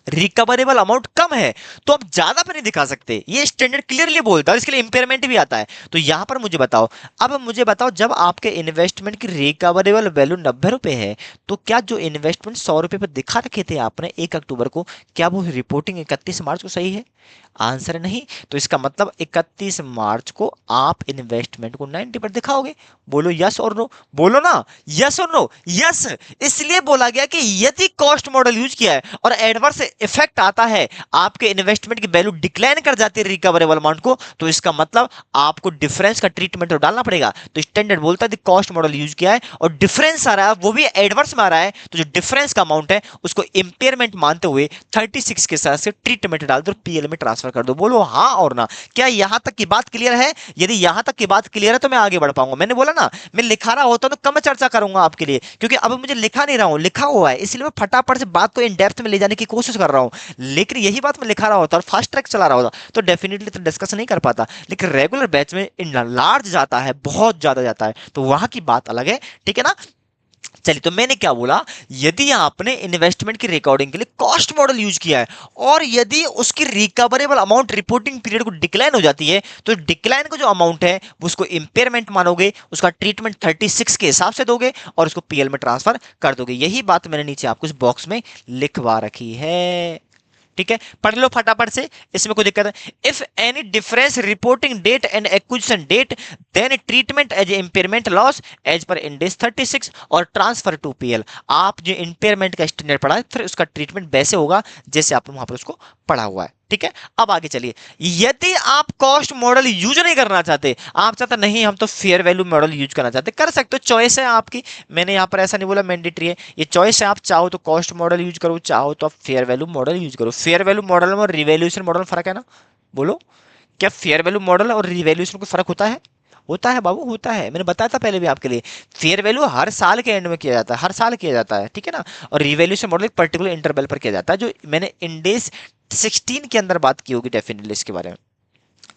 रिकवरेबल अमाउंट कम है, तो आप ज्यादा पर नहीं दिखा सकते, ये स्टैंडर्ड क्लियरली बोलता है। इसके लिए इंपेयरमेंट भी आता है। तो यहां पर मुझे बताओ, अब मुझे बताओ, जब आपके इन्वेस्टमेंट की रिकवरेबल वैल्यू 90 रुपए है, तो क्या जो इन्वेस्टमेंट 100 रुपए पर दिखा रखे थे आपने 1 अक्टूबर को, क्या वो रिपोर्टिंग 31 मार्च को सही है? आंसर नहीं। तो इसका मतलब 31 मार्च को आप इन्वेस्टमेंट को 90 पर दिखाओगे। बोलो यस और नो, बोलो ना यस और नो। यस, इसलिए बोला गया कि यदि कॉस्ट मॉडल यूज किया है और एडवर्स इफेक्ट आता है, आपके इन्वेस्टमेंट की वैल्यू डिक्लाइन कर जाती है रिकवरेबल अमाउंट को, तो इसका मतलब आपको डिफरेंस का ट्रीटमेंट तो डालना पड़ेगा। तो स्टैंडर्ड बोलता है कॉस्ट मॉडल यूज किया है और डिफरेंस आ रहा है, वो भी एडवर्स में आ रहा है, तो जो डिफरेंस का अमाउंट है उसको इंपेयरमेंट मानते हुए 36 के साथ से ट्रीटमेंट डाल दो, पीएल में ट्रांसफर कर दो। बोलो हाँ और ना। क्या यहां तक की बात क्लियर है? यदि यहां तक की बात क्लियर है तो मैं आगे बढ़ पाऊंगा। मैंने बोला ना, मैं लिखा रहा होता तो कम चर्चा करूंगा आपके लिए, क्योंकि अब मुझे लिखा नहीं रहा हूं, लिखा हुआ है, इसलिए मैं फटाफट से बात को इन डेप्थ में ले जाने की कोशिश कर रहा हूं। लेकिन यही बात मैं लिखा रहा होता और फास्ट ट्रैक चला रहा होता तो डेफिनेटली तो डिस्कस नहीं कर पाता। लेकिन रेगुलर बैच में इन लार्ज जाता है, बहुत ज्यादा जाता है, तो वहां की बात अलग है, ठीक है ना। चलिए, तो मैंने क्या बोला, यदि आपने इन्वेस्टमेंट की रिकॉर्डिंग के लिए कॉस्ट मॉडल यूज किया है और यदि उसकी रिकवरेबल अमाउंट रिपोर्टिंग पीरियड को डिक्लाइन हो जाती है, तो डिक्लाइन का जो अमाउंट है उसको इंपेयरमेंट मानोगे, उसका ट्रीटमेंट 36 के हिसाब से दोगे और उसको पीएल में ट्रांसफर कर दोगे। यही बात मैंने नीचे आपको इस बॉक्स में लिखवा रखी है, ठीक है। पढ़ लो फटाफट से, इसमें कोई दिक्कत है? If any difference reporting date and acquisition date, then treatment as impairment loss as per Ind AS 36 और ट्रांसफर टू पीएल। आप जो इंपेयरमेंट का स्टैंडर्ड पढ़ा है, फिर उसका ट्रीटमेंट वैसे होगा जैसे आपने वहां पर उसको पढ़ा हुआ है, ठीक है। अब आगे चलिए, यदि आप कॉस्ट मॉडल यूज नहीं करना चाहते, आप चाहते नहीं हम तो फेयर वैल्यू मॉडल यूज करना चाहते, कर सकते हो, चॉइस है आपकी। मैंने यहां पर ऐसा नहीं बोला मैंडेटरी है, ये चॉइस है। आप चाहो तो कॉस्ट मॉडल यूज करो, चाहो तो आप फेयर वैल्यू मॉडल यूज करो। फेयर वैल्यू मॉडल में और रिवैल्यूएशन मॉडल फर्क है ना? बोलो, क्या फेयर वैल्यू मॉडल और रिवैल्यूएशन को फर्क होता है? होता है बाबू, होता है, मैंने बताया था पहले भी आपके लिए। फेयर वैल्यू हर साल के एंड में किया जाता है, हर साल किया जाता है, ठीक है ना। और रिवैल्यूएशन मॉडल एक पर्टिकुलर इंटरवल पर किया जाता है, जो मैंने इंडेक्स 16 के अंदर बात की होगी डेफिनेटली इसके बारे में।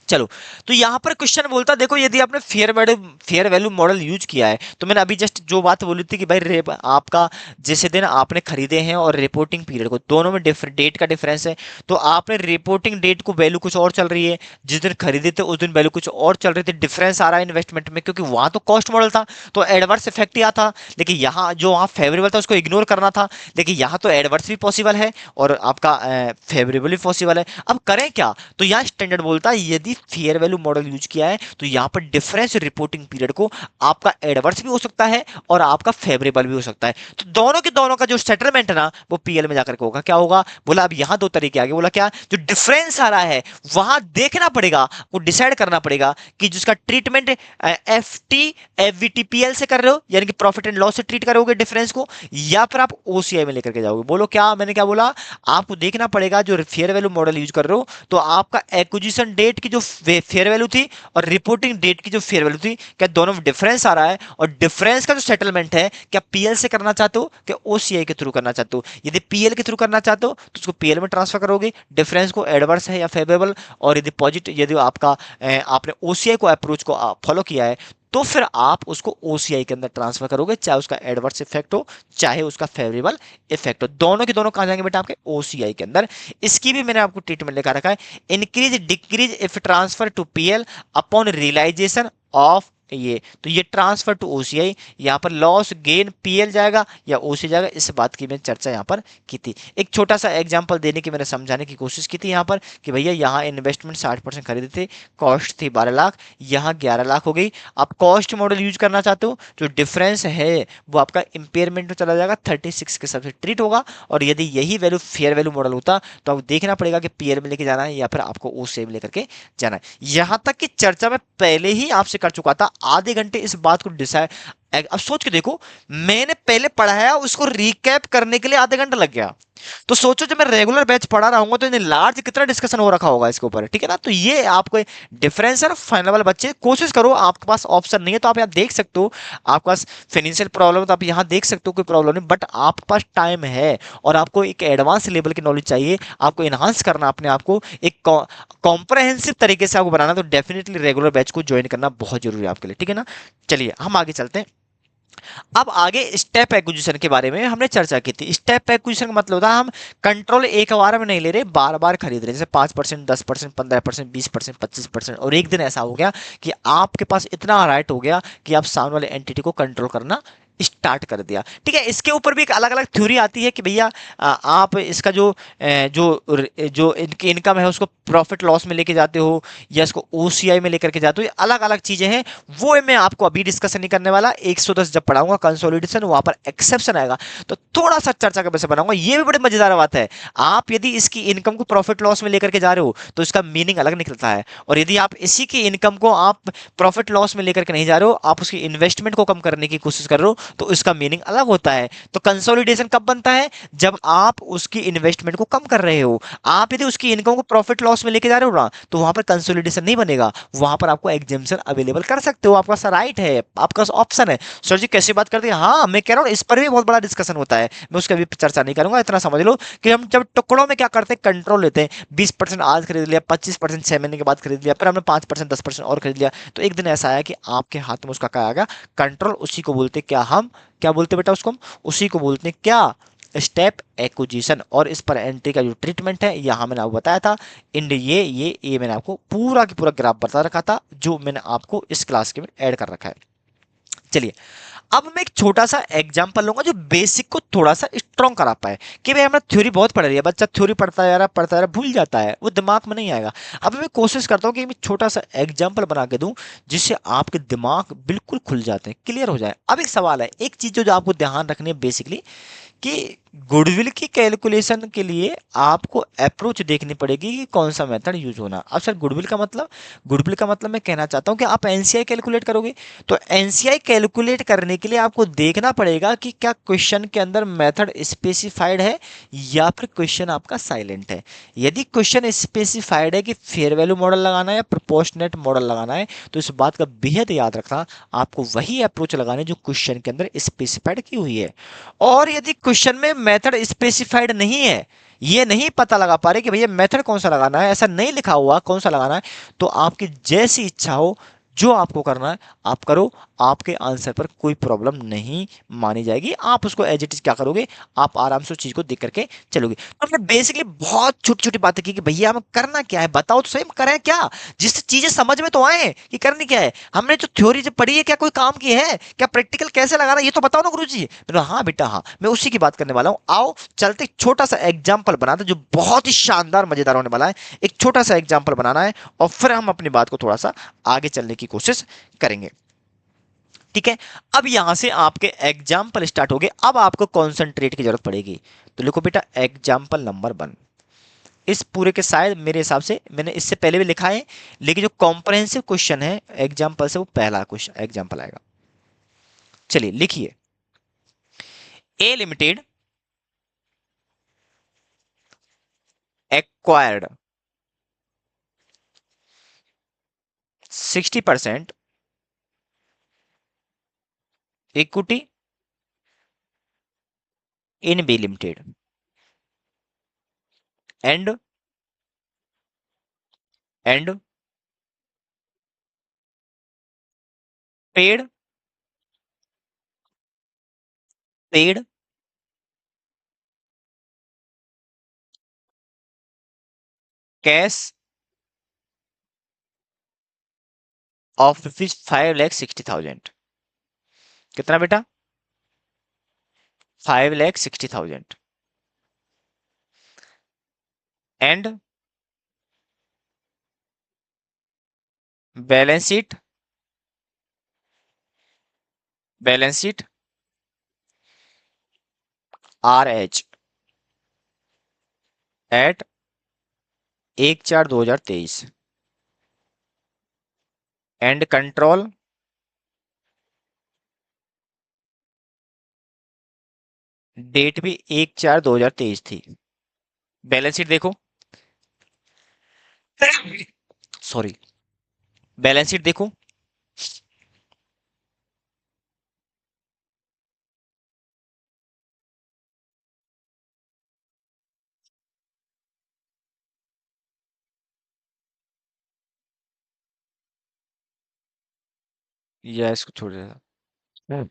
चलो, तो यहां पर क्वेश्चन बोलता, देखो यदि आपने फेयर वैल्यू मॉडल यूज किया है, तो मैंने अभी जस्ट जो बात बोली थी कि भाई आपका जैसे दिन आपने खरीदे हैं और रिपोर्टिंग पीरियड को, दोनों में डेट का डिफरेंस है, तो आपने रिपोर्टिंग डेट को वैल्यू कुछ और चल रही है, जिस दिन खरीदे थे उस दिन वैल्यू कुछ और चल रही थी, डिफरेंस आ रहा है इन्वेस्टमेंट में, क्योंकि वहां तो कॉस्ट मॉडल था तो एडवर्स इफेक्ट ही आता। लेकिन यहाँ जो वहां फेवरेबल था उसको इग्नोर करना था, लेकिन यहाँ तो एडवर्स भी पॉसिबल है और आपका फेवरेबल भी पॉसिबल है। अब करें क्या? तो यहाँ स्टैंडर्ड बोलता है यदि फेयर वैल्यू मॉडल यूज किया है तो यहाँ पर डिफरेंस रिपोर्टिंग पीरियड को आपका एडवर्स भी हो सकता है और आपका फेवरेबल भी हो सकता है। तो दोनों के दोनों का जो सेटलमेंट है ना वो पीएल में जाकर के होगा। क्या होगा बोला, अब यहां दो तरीके आगे, बोला क्या, जो डिफरेंस आ रहा है वहां देखना पड़ेगा, वो डिसाइड करना पड़ेगा कि जिसका ट्रीटमेंट एफ टी एफवीटीपीएल से कर रहे हो यानी कि प्रॉफिट एंड लॉस से ट्रीट करोगे डिफरेंस को, या फिर आप ओसीआई में लेकर के जाओगे। बोलो क्या, मैंने क्या बोला, आपको देखना पड़ेगा जो फेयर वैल्यू मॉडल यूज कर रहे हो तो आपका एक्विजिशन डेट की जो फेयर वैल्यू थी और रिपोर्टिंग डेट की जो फेयर वैल्यू थी, क्या दोनों में डिफरेंस आ रहा है, और डिफरेंस का जो सेटलमेंट है क्या पीएल से करना चाहते हो क्या ओसीआई के थ्रू करना चाहते हो। यदि पीएल के थ्रू करना चाहते हो तो उसको पीएल में ट्रांसफर करोगे, डिफरेंस को एडवर्स है या फेवरेबल, और यदि पॉजिटिव, यदि आपका आपने ओसीआई को अप्रोच को फॉलो किया है तो फिर आप उसको ओसीआई के अंदर ट्रांसफर करोगे, चाहे उसका एडवर्स इफेक्ट हो चाहे उसका फेवरेबल इफेक्ट हो। दोनों के दोनों कहां जाएंगे बेटा, आपके ओसीआई के अंदर। इसकी भी मैंने आपको ट्रीटमेंट लिखा रखा है, increase decrease if transfer to PL upon realisation of ये, तो ये ट्रांसफर टू ओसीआई, यहाँ पर लॉस गेन पीएल जाएगा या ओसी जाएगा, इस बात की मैंने चर्चा यहाँ पर की थी। एक छोटा सा एग्जांपल देने की मैंने समझाने की कोशिश की थी यहाँ पर कि भैया यहाँ इन्वेस्टमेंट 60% खरीदे थे, कॉस्ट थी 12 लाख, यहाँ 11 लाख हो गई। आप कॉस्ट मॉडल यूज करना चाहते हो, जो डिफरेंस है वो आपका इंपेयरमेंट में चला जाएगा, 36 के सबसे ट्रीट होगा, और यदि यही वैल्यू फेयर वैल्यू मॉडल होता तो आपको देखना पड़ेगा कि पीएल में लेके जाना है या फिर आपको ओसीआई में लेकर के जाना है। यहां तक की चर्चा मैं पहले ही आपसे कर चुका था, आधे घंटे इस बात को डिसाइड, अब सोच के देखो, मैंने पहले पढ़ाया उसको रिकैप करने के लिए आधे घंटा लग गया, तो सोचो जब मैं रेगुलर बैच पढ़ा रहा हूँ तो इन्हें लार्ज कितना डिस्कशन हो रखा होगा इसके ऊपर, ठीक है ना। तो ये आपको डिफरेंस है ना। फाइनल वाले बच्चे कोशिश करो, आपके पास ऑप्शन नहीं है तो आप यहाँ देख सकते हो, आपके पास फाइनेंशियल प्रॉब्लम तो आप यहाँ देख सकते हो, कोई प्रॉब्लम नहीं, बट आपके पास टाइम है और आपको एक एडवांस लेवल की नॉलेज चाहिए, आपको इनहांस करना अपने आप को, एक कॉम्प्रहेंसिव तरीके से आपको बनाना, तो डेफिनेटली रेगुलर बैच को ज्वाइन करना बहुत जरूरी है आपके लिए, ठीक है ना। चलिए हम आगे चलते हैं। अब आगे स्टेप एक्विजिशन के बारे में हमने चर्चा की थी। स्टेप एक्विजिशन का मतलब होता है हम कंट्रोल एक बार में नहीं ले रहे, बार बार खरीद रहे, जैसे 5%, 10%, 15%, 20%, 25%, और एक दिन ऐसा हो गया कि आपके पास इतना राइट हो गया कि आप सामने वाले एंटिटी को कंट्रोल करना स्टार्ट कर दिया, ठीक है। इसके ऊपर भी एक अलग अलग थ्योरी आती है कि भैया आप इसका जो इनकी इनकम है उसको प्रॉफिट लॉस में लेके जाते हो या इसको ओसीआई में लेकर के जाते हो, ये अलग अलग चीजें हैं, वो मैं आपको अभी डिस्कशन नहीं करने वाला। 110 जब पढ़ाऊंगा कंसोलिडेशन, वहां पर एक्सेप्शन आएगा तो थोड़ा सा चर्चा का विषय बनाऊंगा। ये भी बड़ी मजेदार बात है, आप यदि इसकी इनकम को प्रॉफिट लॉस में लेकर के जा रहे हो तो इसका मीनिंग अलग निकलता है, और यदि आप इसी की इनकम को आप प्रॉफिट लॉस में लेकर के नहीं जा रहे हो, आप उसकी इन्वेस्टमेंट को कम करने की कोशिश कर रहे हो तो इसका मीनिंग अलग होता है। तो कंसोलिडेशन कब बनता है, जब आप उसकी इन्वेस्टमेंट को कम कर रहे हो। आप यदि उसकी इनकम को प्रॉफिट लॉस में लेके जा रहे हो ना तो वहां पर कंसोलिडेशन नहीं बनेगा, वहां पर आपको एग्जेम्पशन अवेलेबल कर सकते हो, आपका राइट है, आपका ऑप्शन है। सर जी कैसी बात करते हैं, हाँ मैं कह रहा हूँ इस पर भी बहुत बड़ा डिस्कशन होता है, मैं उसका भी चर्चा नहीं करूंगा। इतना समझ लो कि हम जब टुकड़ों में क्या करते हैं, कंट्रोल लेते हैं, 20% आज खरीद लिया, 25% 6 महीने के बाद खरीद लिया, फिर हमने 5% 10% और खरीद लिया, तो एक दिन ऐसा आया कि आपके हाथ में उसका क्या आ गया, कंट्रोल। उसी को बोलते क्या, हम क्या बोलते बेटा उसको, हम उसी को बोलते हैं क्या, स्टेप एक्विजिशन। और इस पर एंट्री का जो ट्रीटमेंट है यहाँ मैंने आपको बताया था, ये मैंने आपको पूरा की पूरा ग्राफ बता रखा था जो मैंने आपको इस क्लास के में ऐड कर रखा है। चलिए अब मैं एक छोटा सा एग्जांपल लूंगा जो बेसिक को थोड़ा सा स्ट्रॉन्ग करा पाए कि भाई हमारा थ्योरी बहुत पढ़ रही है, बच्चा थ्योरी पढ़ता जा रहा भूल जाता है, वो दिमाग में नहीं आएगा। अब मैं कोशिश करता हूँ कि मैं छोटा सा एग्जांपल बना के दूं जिससे आपके दिमाग बिल्कुल खुल जाते हैं, क्लियर हो जाए। अब एक सवाल है, एक चीज जो आपको ध्यान रखनी है बेसिकली कि गुडविल की कैलकुलेशन के लिए आपको अप्रोच देखनी पड़ेगी कि कौन सा मेथड यूज होना। अब सर गुडविल का मतलब मैं कहना चाहता हूं कि आप एनसीआई कैलकुलेट करोगे, तो एनसीआई कैलकुलेट करने के लिए आपको देखना पड़ेगा कि क्या क्वेश्चन के अंदर मेथड स्पेसिफाइड है या फिर क्वेश्चन आपका साइलेंट है। यदि क्वेश्चन स्पेसिफाइड है कि फेयर वैल्यू मॉडल लगाना है या प्रोपोर्शनेट मॉडल लगाना है, तो इस बात का बेहद याद रखना, आपको वही अप्रोच लगानी जो क्वेश्चन के अंदर स्पेसिफाइड की हुई है। और यदि क्वेश्चन में मेथड स्पेसिफाइड नहीं है, ये नहीं पता लगा पा रहे कि भैया मेथड कौन सा लगाना है, ऐसा नहीं लिखा हुआ कौन सा लगाना है, तो आपकी जैसी इच्छा हो जो आपको करना है आप करो, आपके आंसर पर कोई प्रॉब्लम नहीं मानी जाएगी, आप उसको एज इट इज क्या करोगे, आप आराम से उस चीज को देख करके चलोगे। तो हमने बेसिकली बहुत छोटी छोटी बातें की कि भैया हमें करना क्या है, बताओ तो सही, हम करें क्या, जिससे चीजें समझ में तो आए कि करनी क्या है। हमने जो थ्योरी जब पढ़ी है क्या कोई काम की है क्या, प्रैक्टिकल कैसे लगाना ये तो बताओ ना गुरुजी। मैंने कहा, हाँ बेटा हाँ, मैं उसी की बात करने वाला हूँ, आओ चलते एक छोटा सा एग्जाम्पल बनाते हैं, जो बहुत ही शानदार मजेदार होने वाला है। एक छोटा सा एग्जाम्पल बनाना है और फिर हम अपनी बात को थोड़ा सा आगे चलने की कोशिश करेंगे। ठीक है, अब यहां से आपके एग्जाम्पल स्टार्ट हो गए, अब आपको कॉन्सेंट्रेट की जरूरत पड़ेगी। तो लिखो बेटा एग्जाम्पल नंबर 1। इस पूरे के शायद मेरे हिसाब से मैंने इससे पहले भी लिखा है, लेकिन जो कॉम्प्रहेंसिव क्वेश्चन है एग्जाम्पल से वो पहला क्वेश्चन एग्जाम्पल आएगा। चलिए लिखिए, A limited acquired 60% equity in B limited and and paid paid cash of rupees 5,60,000। कितना बेटा, 5,60,000 and balance sheet balance sheet R H at 1/4/2023 and control date भी 1/4/2023 थी। बैलेंस शीट देखो, सॉरी, बैलेंस शीट देखो, या इसको छोड़ देता,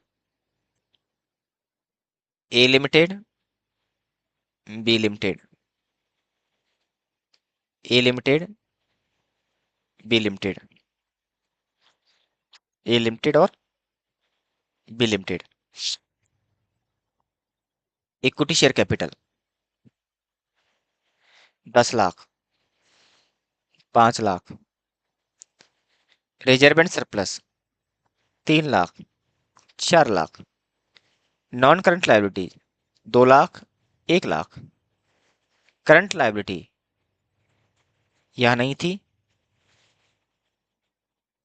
A limited B limited A limited B limited A limited और B limited. Equity share capital 10 lakh, 5 lakh, reserve and surplus 3 lakh, 4 lakh, non current liability 2 lakh, 1 lakh, current liability यहां नहीं थी,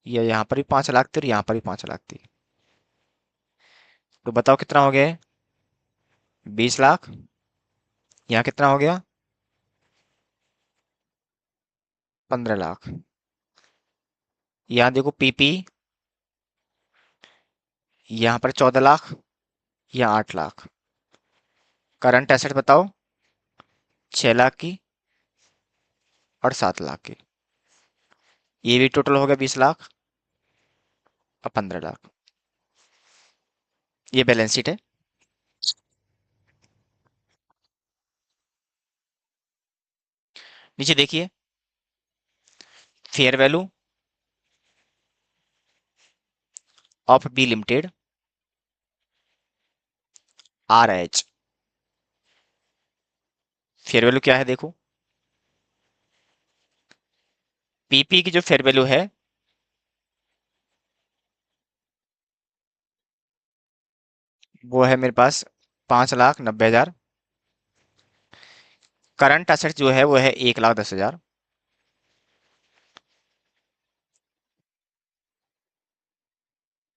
या यहाँ पर भी 5 लाख थी और यहाँ पर भी 5 लाख थी। तो बताओ कितना हो गया, 20 लाख। यहाँ कितना हो गया, 15 लाख। यहाँ देखो पीपी, यहाँ पर 14 लाख, यहाँ 8 लाख। करंट एसेट बताओ, 6 लाख की और 7 लाख की। ये भी टोटल हो गया 20 लाख और 15 लाख। ये बैलेंस शीट है। नीचे देखिए, fair value of B limited R H. Fair value क्या है देखो, पीपी की जो फेयर वैल्यू है वो है मेरे पास 5,90,000। करंट एसेट जो है वो है 1,10,000।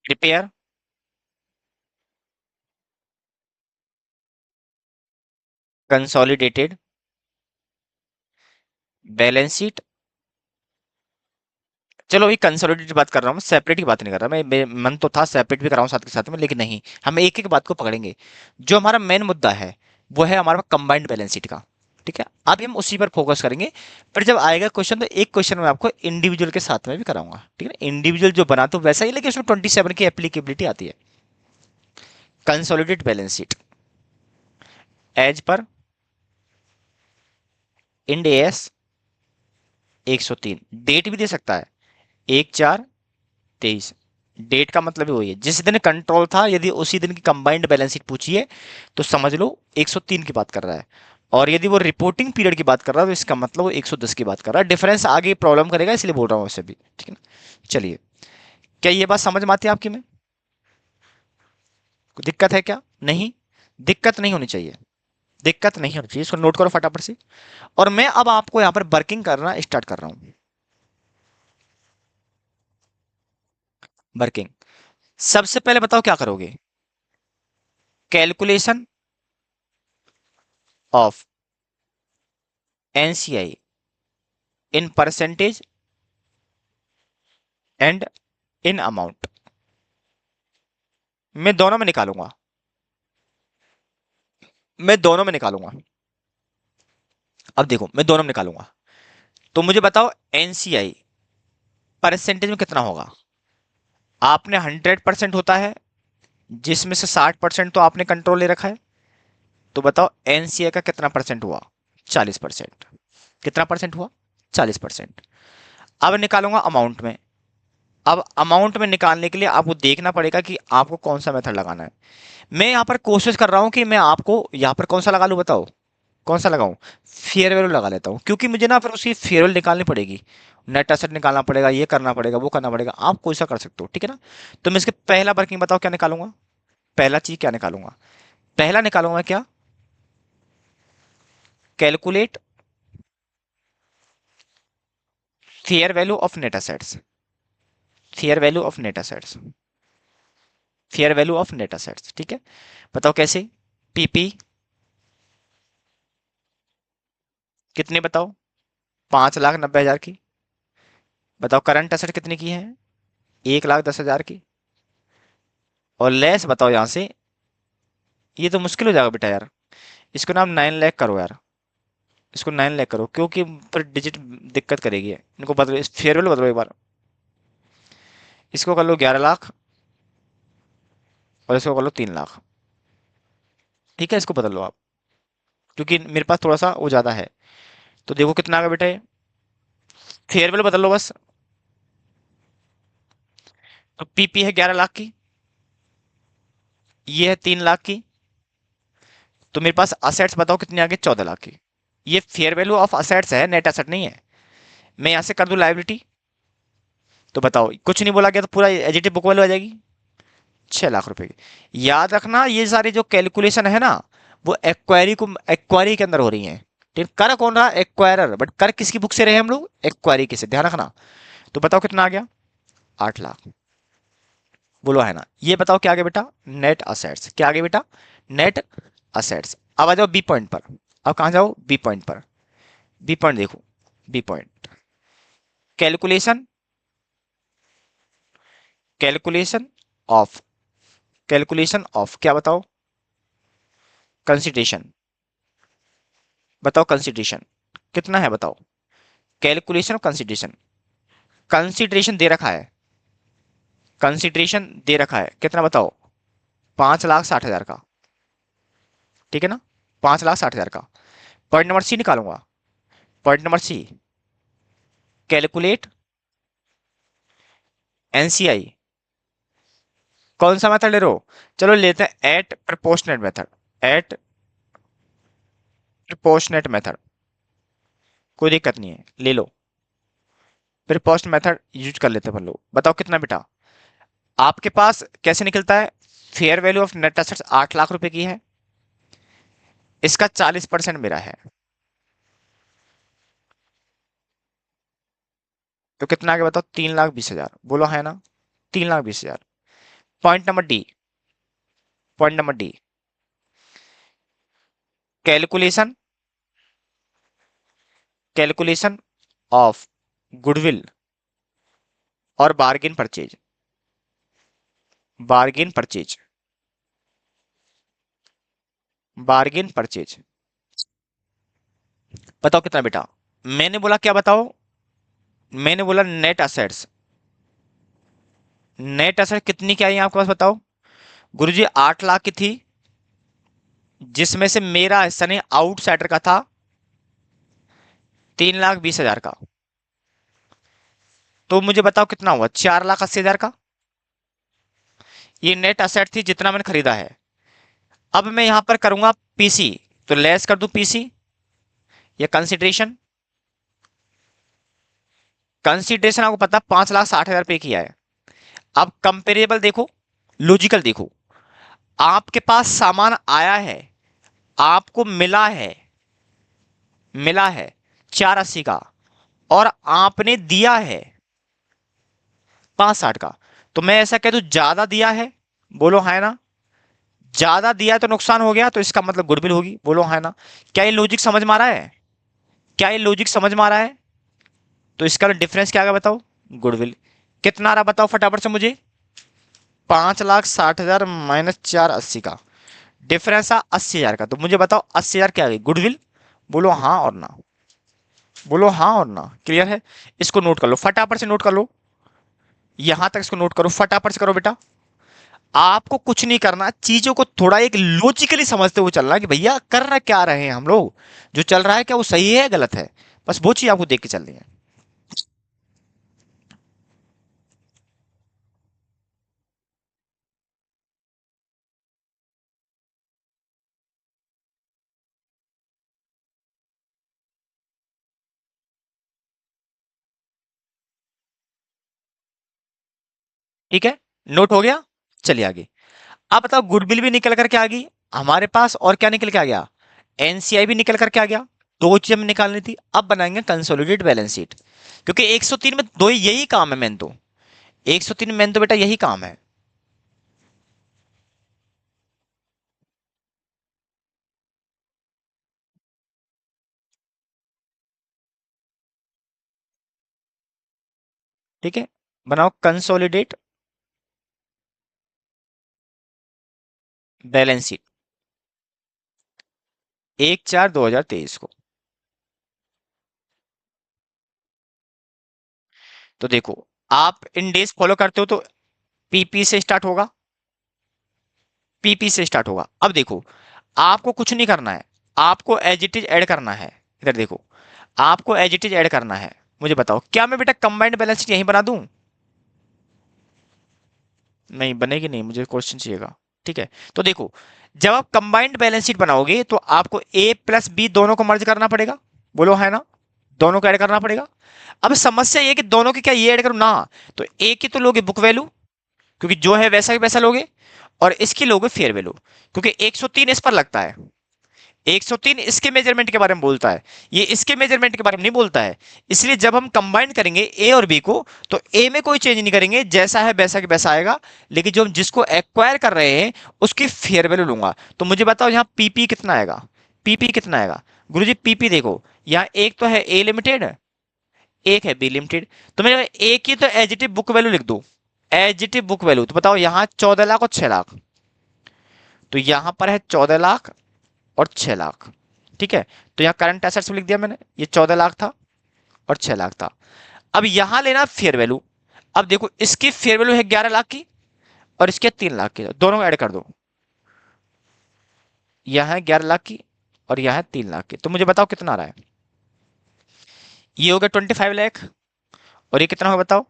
रिपेयर कंसोलिडेटेड बैलेंस शीट, चलो अभी कंसोलिडेटेड बात कर रहा हूँ मैं, सेपरेट की बात नहीं कर रहा मैं मन तो था सेपरेट भी कराऊं साथ के साथ में, लेकिन नहीं, हम एक एक बात को पकड़ेंगे। जो हमारा मेन मुद्दा है वो है हमारा कंबाइंड बैलेंस शीट का। ठीक है, अभी हम उसी पर फोकस करेंगे। पर जब आएगा क्वेश्चन तो एक क्वेश्चन मैं आपको इंडिविजुअल के साथ में भी कराऊंगा, ठीक है ना। इंडिविजुअल जो बना तो वैसा ही, लेकिन उसमें 27 की एप्लीकेबिलिटी आती है। Consolidate balance sheet as per Ind AS 103, date भी दे सकता है 1/4/23। डेट का मतलब ही वही है, जिस दिन कंट्रोल था यदि उसी दिन की कंबाइंड बैलेंस शीट पूछी है तो समझ लो 103 की बात कर रहा है, और यदि वो रिपोर्टिंग पीरियड की बात कर रहा है तो इसका मतलब वो 110 की बात कर रहा है। डिफरेंस आगे प्रॉब्लम करेगा, इसलिए बोल रहा हूं वैसे भी, ठीक है ना। चलिए, क्या ये बात समझ में आती है आपकी में? कोई दिक्कत है क्या? नहीं, दिक्कत नहीं होनी चाहिए, दिक्कत नहीं होनी चाहिए, इसको नोट करो फटाफट से। और मैं अब आपको यहां पर वर्किंग करना स्टार्ट कर रहा हूं। वर्किंग, सबसे पहले बताओ क्या करोगे? Calculation of NCI in percentage and in amount, मैं दोनों में निकालूंगा, मैं दोनों में निकालूंगा। अब देखो, मैं दोनों में निकालूंगा, तो मुझे बताओ एनसीआई परसेंटेज में कितना होगा। आपने 100% होता है, जिसमें से 60% तो आपने कंट्रोल ले रखा है, तो बताओ एनसीआई का कितना परसेंट हुआ? 40%। कितना परसेंट हुआ? 40%। अब निकालूंगा अमाउंट में। अब अमाउंट में निकालने के लिए आपको देखना पड़ेगा कि आपको कौन सा मेथड लगाना है। मैं यहाँ पर कोशिश कर रहा हूँ कि मैं आपको यहाँ पर कौन सा लगा लूँ, बताओ कौन सा लगाऊं? फेयर वैल्यू लगा लेता हूँ, क्योंकि मुझे ना फिर उसकी फेयर वैल्यू निकालनी पड़ेगी, नेट एसेट निकालना पड़ेगा, ये करना पड़ेगा, वो करना पड़ेगा। आप कोई सा कर सकते हो, ठीक है ना। तो मैं इसके पहला वर्किंग बताओ क्या निकालूंगा? पहला चीज क्या निकालूंगा? पहला निकालूंगा मैं क्या? Calculate fair value of net assets, fair value of net assets, fair value of net assets, ठीक है। बताओ कैसे? पीपी कितनी बताओ? 5,90,000 की। बताओ करंट एसेट कितने की है? 1,10,000 की। और लेस बताओ यहां से, ये तो मुश्किल हो जाएगा बेटा यार, इसको ना आप 9 लाख करो यार, इसको 9 लाख करो, क्योंकि पर डिजिट दिक्कत करेगी, इनको बदलो, इस फेयरवेल बदलो एक बार। इसको कर लो 11 लाख, और इसको कर लो 3 लाख, ठीक है। इसको बदल लो आप, क्योंकि मेरे पास थोड़ा सा वो ज्यादा है। तो देखो कितना आ गया बेटा ये, फेयरवेल बदल लो बस। तो पीपी है 11 लाख की, ये है 3 लाख की, तो मेरे पास असेट्स बताओ कितनी आ गई? 14 लाख की। ये फेयर वैल्यू ऑफ असेट्स है, नेट असेट नहीं है। मैं यहां से कर दूं लाइबिलिटी, तो बताओ कुछ नहीं बोला गया तो पूरा एजिटिव बुक वैल्यू आ जाएगी 6 लाख रुपए की। याद रखना ये सारी जो कैलकुलेशन है ना, वो एक्वायरी के अंदर हो रही है, ठीक। कर कौन रहा? एक्वायरर, बट कर किसकी बुक से रहे हम लोग? एक्वायरी के से, ध्यान रखना। तो बताओ कितना आ गया? 8 लाख। बोलो है ना। ये बताओ क्या आ गया बेटा? Net assets. क्या आ गया बेटा? Net assets. अब आ जाओ बी पॉइंट पर। अब कहां जाओ? बी पॉइंट पर। बी पॉइंट देखो, B point calculation, calculation of, calculation of क्या बताओ? कंसिडरेशन। बताओ कंसिडरेशन कितना है बताओ? कैलकुलेशन ऑफ कंसिडरेशन, कंसिडरेशन दे रखा है, कंसिडरेशन दे रखा है कितना बताओ? 5,60,000 का, ठीक है ना। 5,60,000 का। पॉइंट नंबर सी निकालूंगा। Point number C, calculate NCI. कौन सा मेथड ले रहे हो? चलो लेते हैं at proportionate method, at proportionate method, कोई दिक्कत नहीं है, ले लो। प्रीपोस्ट मेथड यूज कर लेते हैं अपन लोग। बताओ कितना बेटा आपके पास कैसे निकलता है? Fair value of net assets 8 lakh रुपए की है, इसका 40% मेरा है, तो कितना आ गया बताओ? 3,20,000। बोलो है ना, 3,20,000। Point number D, point number D, calculation, calculation of goodwill और bargain purchase, bargain purchase, bargain purchase. बताओ कितना बेटा? मैंने बोला क्या बताओ? मैंने बोला नेट असेट्स। नेट असेट कितनी क्या है आपके पास बताओ? गुरुजी 8 लाख की थी, जिसमें से मेरा हिस्सा नहीं आउटसाइडर का था 3,20,000 का। तो मुझे बताओ कितना हुआ? 4,80,000 का। ये नेट असेट थी जितना मैंने खरीदा है। अब मैं यहां पर करूंगा पीसी, तो लेस कर दूं पीसी या कंसिडरेशन। कंसिडरेशन आपको पता 5,60,000 पे किया है। अब कंपेरेबल देखो, लॉजिकल देखो। आपके पास सामान आया है, आपको मिला है 480 का, और आपने दिया है 560 का। तो मैं ऐसा कह दूं ज्यादा दिया है, बोलो है ना? ज्यादा दिया है तो नुकसान हो गया, तो इसका मतलब गुडविल होगी, बोलो है ना? क्या ये लॉजिक समझ में आ रहा है? क्या ये लॉजिक समझ में आ रहा है? तो इसका डिफरेंस क्या आएगा बताओ? गुडविल। कितना आ रहा बताओ फटाफट से मुझे? 5,60,000 माइनस 480 का डिफरेंस है 80,000 का। तो मुझे बताओ 80,000 क्या आ गई? गुडविल। बोलो हाँ और ना, बोलो हाँ और ना। क्लियर है? इसको नोट कर लो, फटाफट से नोट कर लो। यहां तक इसको नोट करो, फटाफट से करो बेटा। आपको कुछ नहीं करना, चीजों को थोड़ा एक लॉजिकली समझते हुए चलना कि भैया कर रहा क्या रहे हैं हम लोग, जो चल रहा है क्या वो सही है गलत है, बस वो चीज आपको देख के चलनी है। ठीक है, नोट हो गया? चलिए आगे। अब बताओ गुडविल भी निकल करके आ गई हमारे पास, और क्या निकल के आ गया? एनसीआई भी निकल करके आ गया। दो चीज हमें निकालनी थी। अब बनाएंगे कंसोलिडेट बैलेंस शीट, क्योंकि 103 में दो यही काम है मेन तो। 103 मेन तो बेटा यही काम है। ठीक है, बनाओ कंसोलिडेट बैलेंस शीट 1/4/2023 को। तो देखो, आप इन डेज फॉलो करते हो तो पीपी से स्टार्ट होगा, पीपी से स्टार्ट होगा। अब देखो, आपको कुछ नहीं करना है, आपको एज इट इज ऐड करना है। इधर देखो, आपको एज इट इज ऐड करना है। मुझे बताओ क्या मैं बेटा कंबाइंड बैलेंस शीट यहीं बना दूं? नहीं बनेगी, नहीं, मुझे क्वेश्चन चाहिएगा। ठीक है, तो देखो, जब आप कंबाइंड बैलेंस शीट बनाओगे तो आपको ए प्लस बी दोनों को मर्ज करना पड़ेगा, बोलो है ना? दोनों को ऐड करना पड़ेगा। अब समस्या ये कि दोनों की क्या ये ऐड करूं ना, तो ए की तो लोगे बुक वैल्यू, क्योंकि जो है वैसा ही वैसा लोगे, और इसकी लोगे फेयर वैल्यू, क्योंकि 103 इस पर लगता है। 103 इसके मेजरमेंट के बारे में बोलता है, ये इसके मेजरमेंट के बारे में नहीं बोलता है। इसलिए जब हम कंबाइन करेंगे ए और बी को, तो ए में कोई चेंज नहीं करेंगे, जैसा है वैसा के वैसा आएगा। लेकिन जो हम जिसको एक्वायर कर रहे हैं उसकी फेयर वैल्यू लूंगा। तो मुझे बताओ यहाँ पीपी कितना आएगा? पीपी कितना आएगा? गुरुजी पीपी देखो, यहाँ एक तो है ए लिमिटेड, एक है बी लिमिटेड। तो मैं ए की तो एजिटिव बुक वैल्यू लिख दो, एजिटिव बुक वैल्यू। तो बताओ यहाँ 14 लाख और 6 लाख, तो यहाँ पर है 14 लाख और 6 लाख। ठीक है, तो यहाँ करंट एसेट्स में लिख दिया मैंने, ये 14 लाख था और 6 लाख था। अब यहां लेना फेयर वैल्यू। अब देखो, इसकी फेयर वैल्यू है 11 लाख की, और इसके 3 लाख की, दोनों ऐड कर दो। यहां है 11 लाख की और यहां है 3 लाख की। तो मुझे बताओ कितना आ रहा है? ये हो गया 25 लाख, और ये कितना होगा बताओ?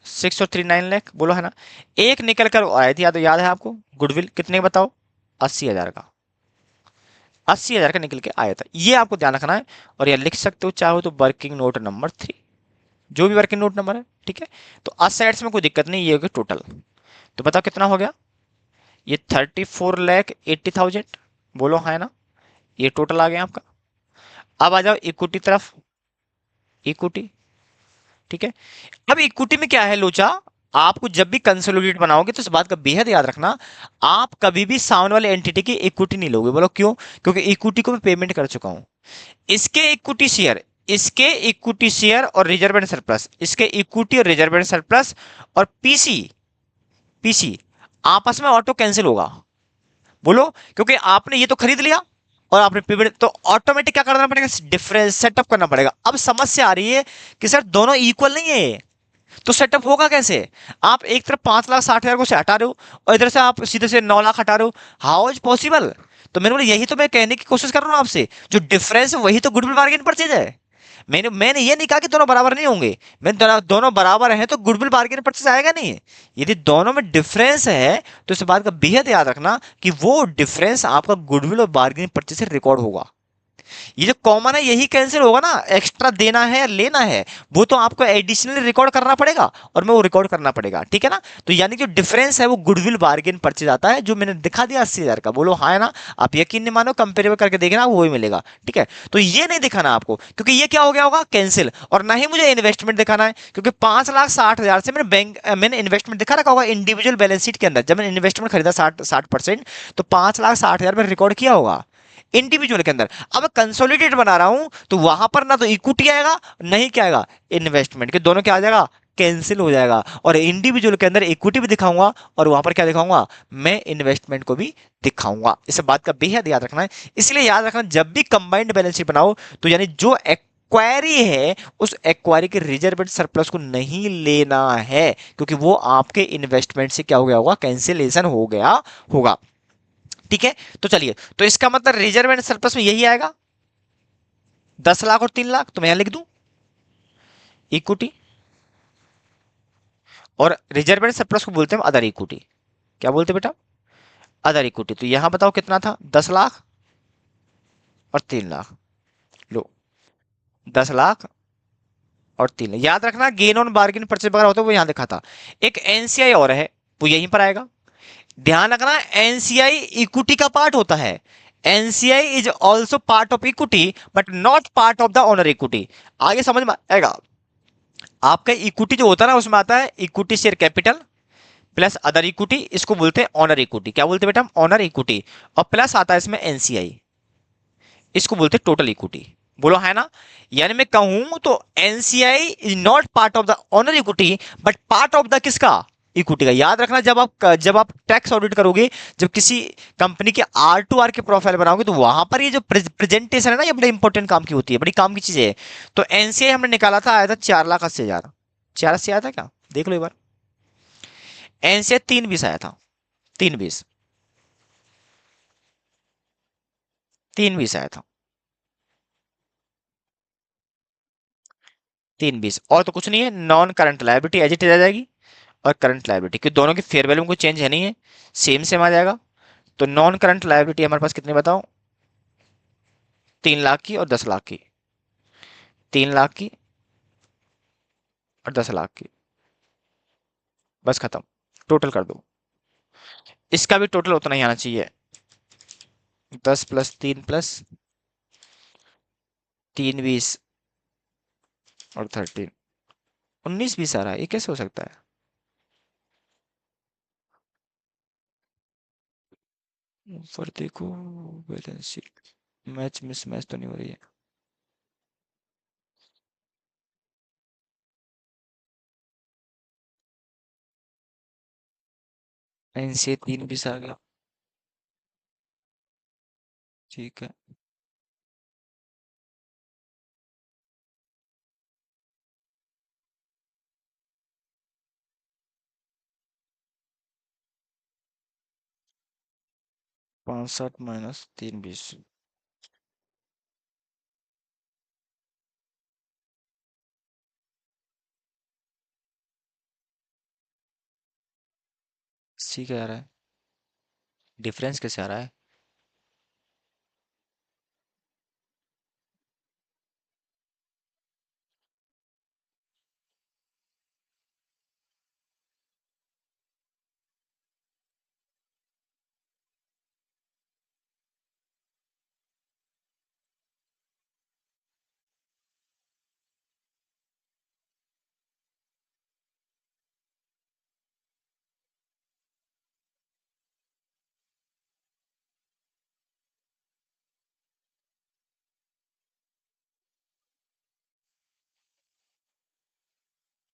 6 और 3 9 लाख, बोलो है ना? एक निकल कर आई थी, याद है आपको? गुडविल कितने का बताओ? 80,000 का। 80,000 का निकल के आया था, ये आपको ध्यान रखना है। और ये लिख सकते हो चाहो तो वर्किंग नोट नंबर 3, जो भी वर्किंग नोट नंबर है। ठीक है, तो असेट्स में कोई दिक्कत नहीं, ये हो गया टोटल। तो बताओ कितना हो गया? ये 34,80,000, बोलो है ना? ये टोटल आ गया आपका। अब आ जाओ इक्विटी तरफ, इक्विटी। ठीक है, अब इक्विटी में क्या है लोचा? आपको जब भी कंसोलिडेट बनाओगे तो इस बात का बेहद याद रखना, आप कभी भी सामने वाले एंटिटी की इक्विटी नहीं लोगे। बोलो क्यों? क्योंकि इक्विटी को मैं पेमेंट कर चुका हूं। इसके इक्विटी शेयर, इसके इक्विटी शेयर और रिजर्व एंड सरप्लस, इसके इक्विटी और रिजर्व एंड सरप्लस और पीसी, पीसी आपस में ऑटो कैंसिल होगा। बोलो, क्योंकि आपने ये तो खरीद लिया और आपने पिवट, तो ऑटोमेटिक क्या करना पड़ेगा, डिफरेंस सेटअप करना पड़ेगा। अब समस्या आ रही है कि सर दोनों इक्वल नहीं है, तो सेटअप होगा कैसे? आप एक तरफ 5,60,000 को से हटा रहे हो और इधर से आप सीधे से 9 लाख हटा रहे हो, हाउ इज पॉसिबल? तो मैंने बोला यही तो मैं कहने की कोशिश कर रहा हूँ आपसे, जो डिफरेंस है वही तो गुडविल बार्गेन परचेज है। मैंने ये नहीं कहा कि दोनों बराबर नहीं होंगे, मैंने दोनों बराबर हैं तो गुडविल बार्गेन परचेज आएगा नहीं। यदि दोनों में डिफरेंस है तो इस बात का बेहद याद रखना कि वो डिफरेंस आपका गुडविल और बार्गेनिंग परचेज से रिकॉर्ड होगा। ये जो कॉमन है यही कैंसिल होगा ना, एक्स्ट्रा देना है या लेना है वो तो आपको एडिशनली रिकॉर्ड करना पड़ेगा और मैं वो रिकॉर्ड करना पड़ेगा, ठीक है ना। तो यानी कि डिफरेंस है वो गुडविल बार्गेन परचेज आता है, जो मैंने दिखा दिया 80,000 का, बोलो हाँ है ना, आप यकीन नहीं मानो, कंपेरेबल करके देखना वही मिलेगा, ठीक है। तो ये नहीं दिखाना आपको, क्योंकि ये क्या हो गया होगा, कैंसिल। और ना ही मुझे इन्वेस्टमेंट दिखाना है, क्योंकि 5,60,000 से मैंने इन्वेस्टमेंट दिखा रखा होगा इंडिविजुअल बैलेंस शीट के अंदर, जब मैंने इन्वेस्टमेंट खरीदा 60%, तो 5,60,000 में रिकॉर्ड किया होगा इंडिविजुअल के अंदर। अब कंसोलिडेट बना रहा हूं तो वहां पर ना तो इक्विटी आएगा, नहीं क्या आएगा, इन्वेस्टमेंट, के दोनों क्या आ जाएगा, कैंसिल हो जाएगा। और इंडिविजुअल के अंदर इक्विटी भी दिखाऊंगा और वहां पर क्या दिखाऊंगा, मैं इन्वेस्टमेंट को भी दिखाऊंगा। इस बात का बेहद याद रखना है। इसलिए याद रखना जब भी कंबाइंड बैलेंस शीट बनाओ तो यानी जो एक्वायरी है उस एक्वायरी के रिजर्व एंड सरप्लस को नहीं लेना है, क्योंकि वो आपके इन्वेस्टमेंट से क्या हो गया होगा, कैंसिलेशन हो गया होगा, ठीक है। तो चलिए, तो इसका मतलब रिजर्व एंड सरप्लस में यही आएगा 10 लाख और 3 लाख, तो मैं यहां लिख दूं इक्विटी, और रिजर्व एंड सरप्लस को बोलते हैं अदर इक्विटी। क्या बोलते हैं बेटा, अदर इक्विटी। तो यहां बताओ कितना था, 10 लाख और 3 लाख, लो 10 लाख और 3 लाख। याद रखना गेन ऑन बार्गेन परचेज वगैरह होता है वो यहां लिखा था। एक एनसीआई और है वो यहीं पर आएगा, ध्यान रखना एनसीआई इक्विटी का पार्ट होता है। NCI is also part of equity but not part of the owner equity. आगे समझ में आएगा। आपका इक्विटी जो होता है ना उसमें आता है equity share capital plus other equity, इसको बोलते हैं ऑनर इक्विटी। क्या बोलते हैं बेटा, ऑनर इक्विटी। और प्लस आता है इसमें एनसीआई, इसको बोलते हैं टोटल इक्विटी। बोलो है ना। यानी मैं कहूं तो NCI is not part of the honour equity but part of the किसका, इक्विटी का। याद रखना जब आप टैक्स ऑडिट करोगे, जब किसी कंपनी के R2R के प्रोफाइल बनाओगे तो वहां पर ये जो प्रेजेंटेशन है ना, ये बड़ी इंपॉर्टेंट काम की होती है, बड़ी काम की चीज है। तो एनसीआई हमने निकाला था, आया था 4,80,000, 4,80 आया था क्या, देख लो एक बार। एनसीआई 3,20 आया था, 3,20, 3,20 आया था, 3,20। और तो कुछ नहीं है, non current liability as it is आ जाएगी, और करंट लायबिलिटी कि दोनों की फेयर वैल्यू में कोई चेंज है नहीं है, सेम सेम आ जाएगा। तो नॉन करंट लायबिलिटी हमारे पास कितने बताओ, 3 लाख की और 10 लाख की, 3 लाख की और 10 लाख की, बस खत्म। टोटल कर दो, इसका भी टोटल उतना ही आना चाहिए, 10 + 3 + 3 20 और 13, 19-20 आ रहा है, ये कैसे हो सकता है? ऊपर देखो बैलेंस शीट, मैच मिसमैच तो नहीं हो रही है। इनसे 3,20 आ गया, ठीक है। 65 - 3,20, सी क्या आ रहा है, डिफरेंस कैसे आ रहा है?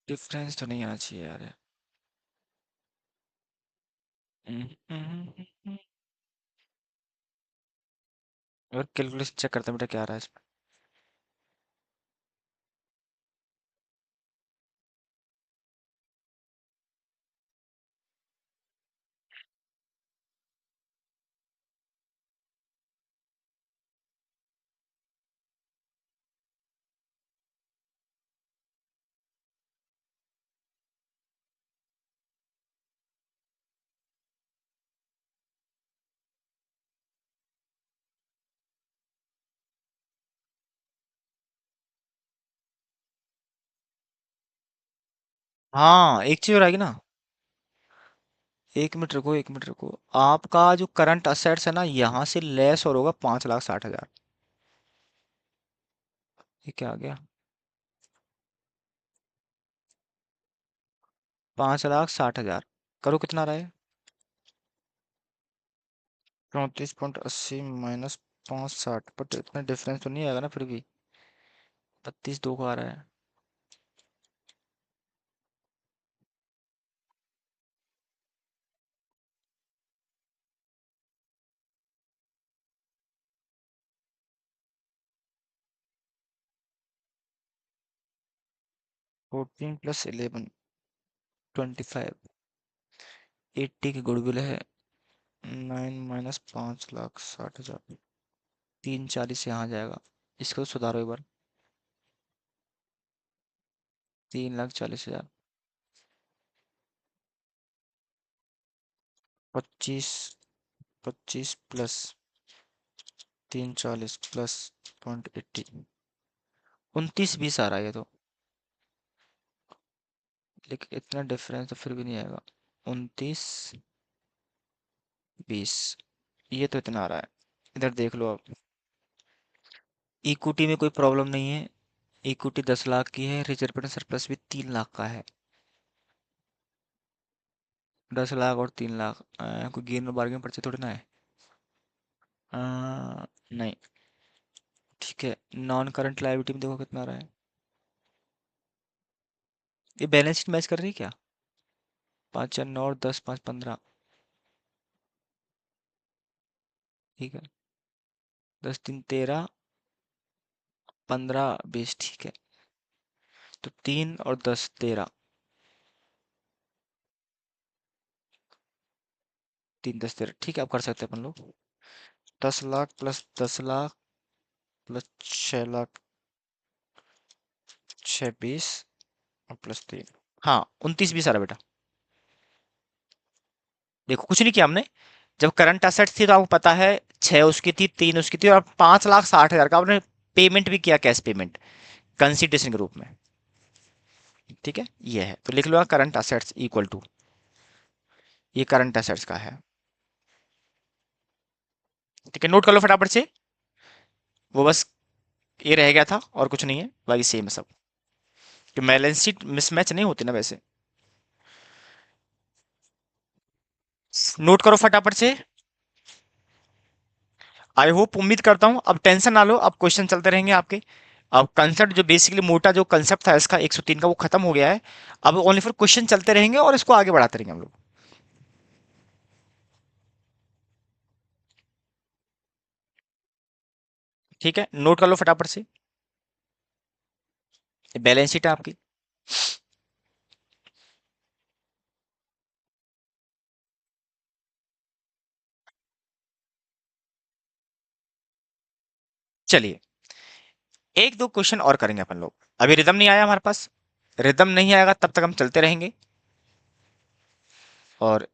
डिफरेंस तो नहीं आना चाहिए यार। हम्म, हम्म, हम्म, और कैलकुलेशन चेक करते हैं बेटा क्या आ रहा है इसमें। हाँ एक चीज और आएगी ना। एक मिनट रुको, एक मिनट रुको। आपका जो करंट असेट्स है ना, यहाँ से लेस और होगा 5,60,000। ये क्या आ गया? 5,60,000 करो कितना रहा है? 34.80 माइनस 5,60, बट इतना डिफरेंस तो नहीं आएगा ना फिर भी। 32 को आ रहा है। 14 प्लस 11, 25। 80 की गुडविल है। 9 माइनस 5,60,000, 340 यहाँ जाएगा। इसको तो सुधारो एक बार। 3,40,000। 25, 25 प्लस 340 प्लस 0.80, 29-20 आ रहा है ये तो। लेकिन इतना डिफरेंस तो फिर भी नहीं आएगा। 29-20, ये तो इतना आ रहा है। इधर देख लो आप। इक्विटी में कोई प्रॉब्लम नहीं है। इक्विटी 10 लाख की है, रिजर्व सरप्लस भी 3 लाख का है। 10 लाख और 3 लाख, कोई गेन और बार्गेन पर्चे थोड़ी ना है। नहीं। ठीक है, नॉन करंट लायबिलिटी में देखो कितना आ रहा है। ये बैलेंस शीट मैच कर रही है क्या? 5 4 9 और 10 5 15। ठीक है। 10 3 13, 15 20, ठीक है। तो 3 और 10 13। 3 10 13, ठीक है, आप कर सकते हैं अपन लोग। 10 लाख प्लस 10 लाख प्लस 6 लाख, 6 20 और प्लस 3। हाँ 29-20 आ रहा बेटा। देखो कुछ नहीं किया हमने। जब करंट असेट्स थी तो आपको पता है 6 उसकी थी, 3 उसकी थी, और 5,60,000 का आपने पेमेंट भी किया, कैश पेमेंट कंसिडरेशन के रूप में। ठीक है, ये है तो लिख लो करंट असेट्स इक्वल टू, ये करंट असेट्स का है। ठीक है, नोट कर लो फटाफट से। वो बस ये रह गया था और कुछ नहीं है, बाकी सेम है सब। कि बैलेंस शीट मिसमैच नहीं होती ना वैसे। नोट करो फटाफट से। आई होप, उम्मीद करता हूं अब टेंशन ना लो, अब क्वेश्चन चलते रहेंगे आपके। अब कंसेप्ट जो बेसिकली मोटा जो कंसेप्ट था इसका 103 का वो खत्म हो गया है। अब ओनली फॉर क्वेश्चन चलते रहेंगे और इसको आगे बढ़ाते रहेंगे हम लोग। ठीक है, नोट कर लो फटाफट से। बैलेंस शीट है आपकी। चलिए, एक दो क्वेश्चन और करेंगे अपन लोग। अभी रिदम नहीं आया हमारे पास। रिदम नहीं आएगा तब तक हम चलते रहेंगे। और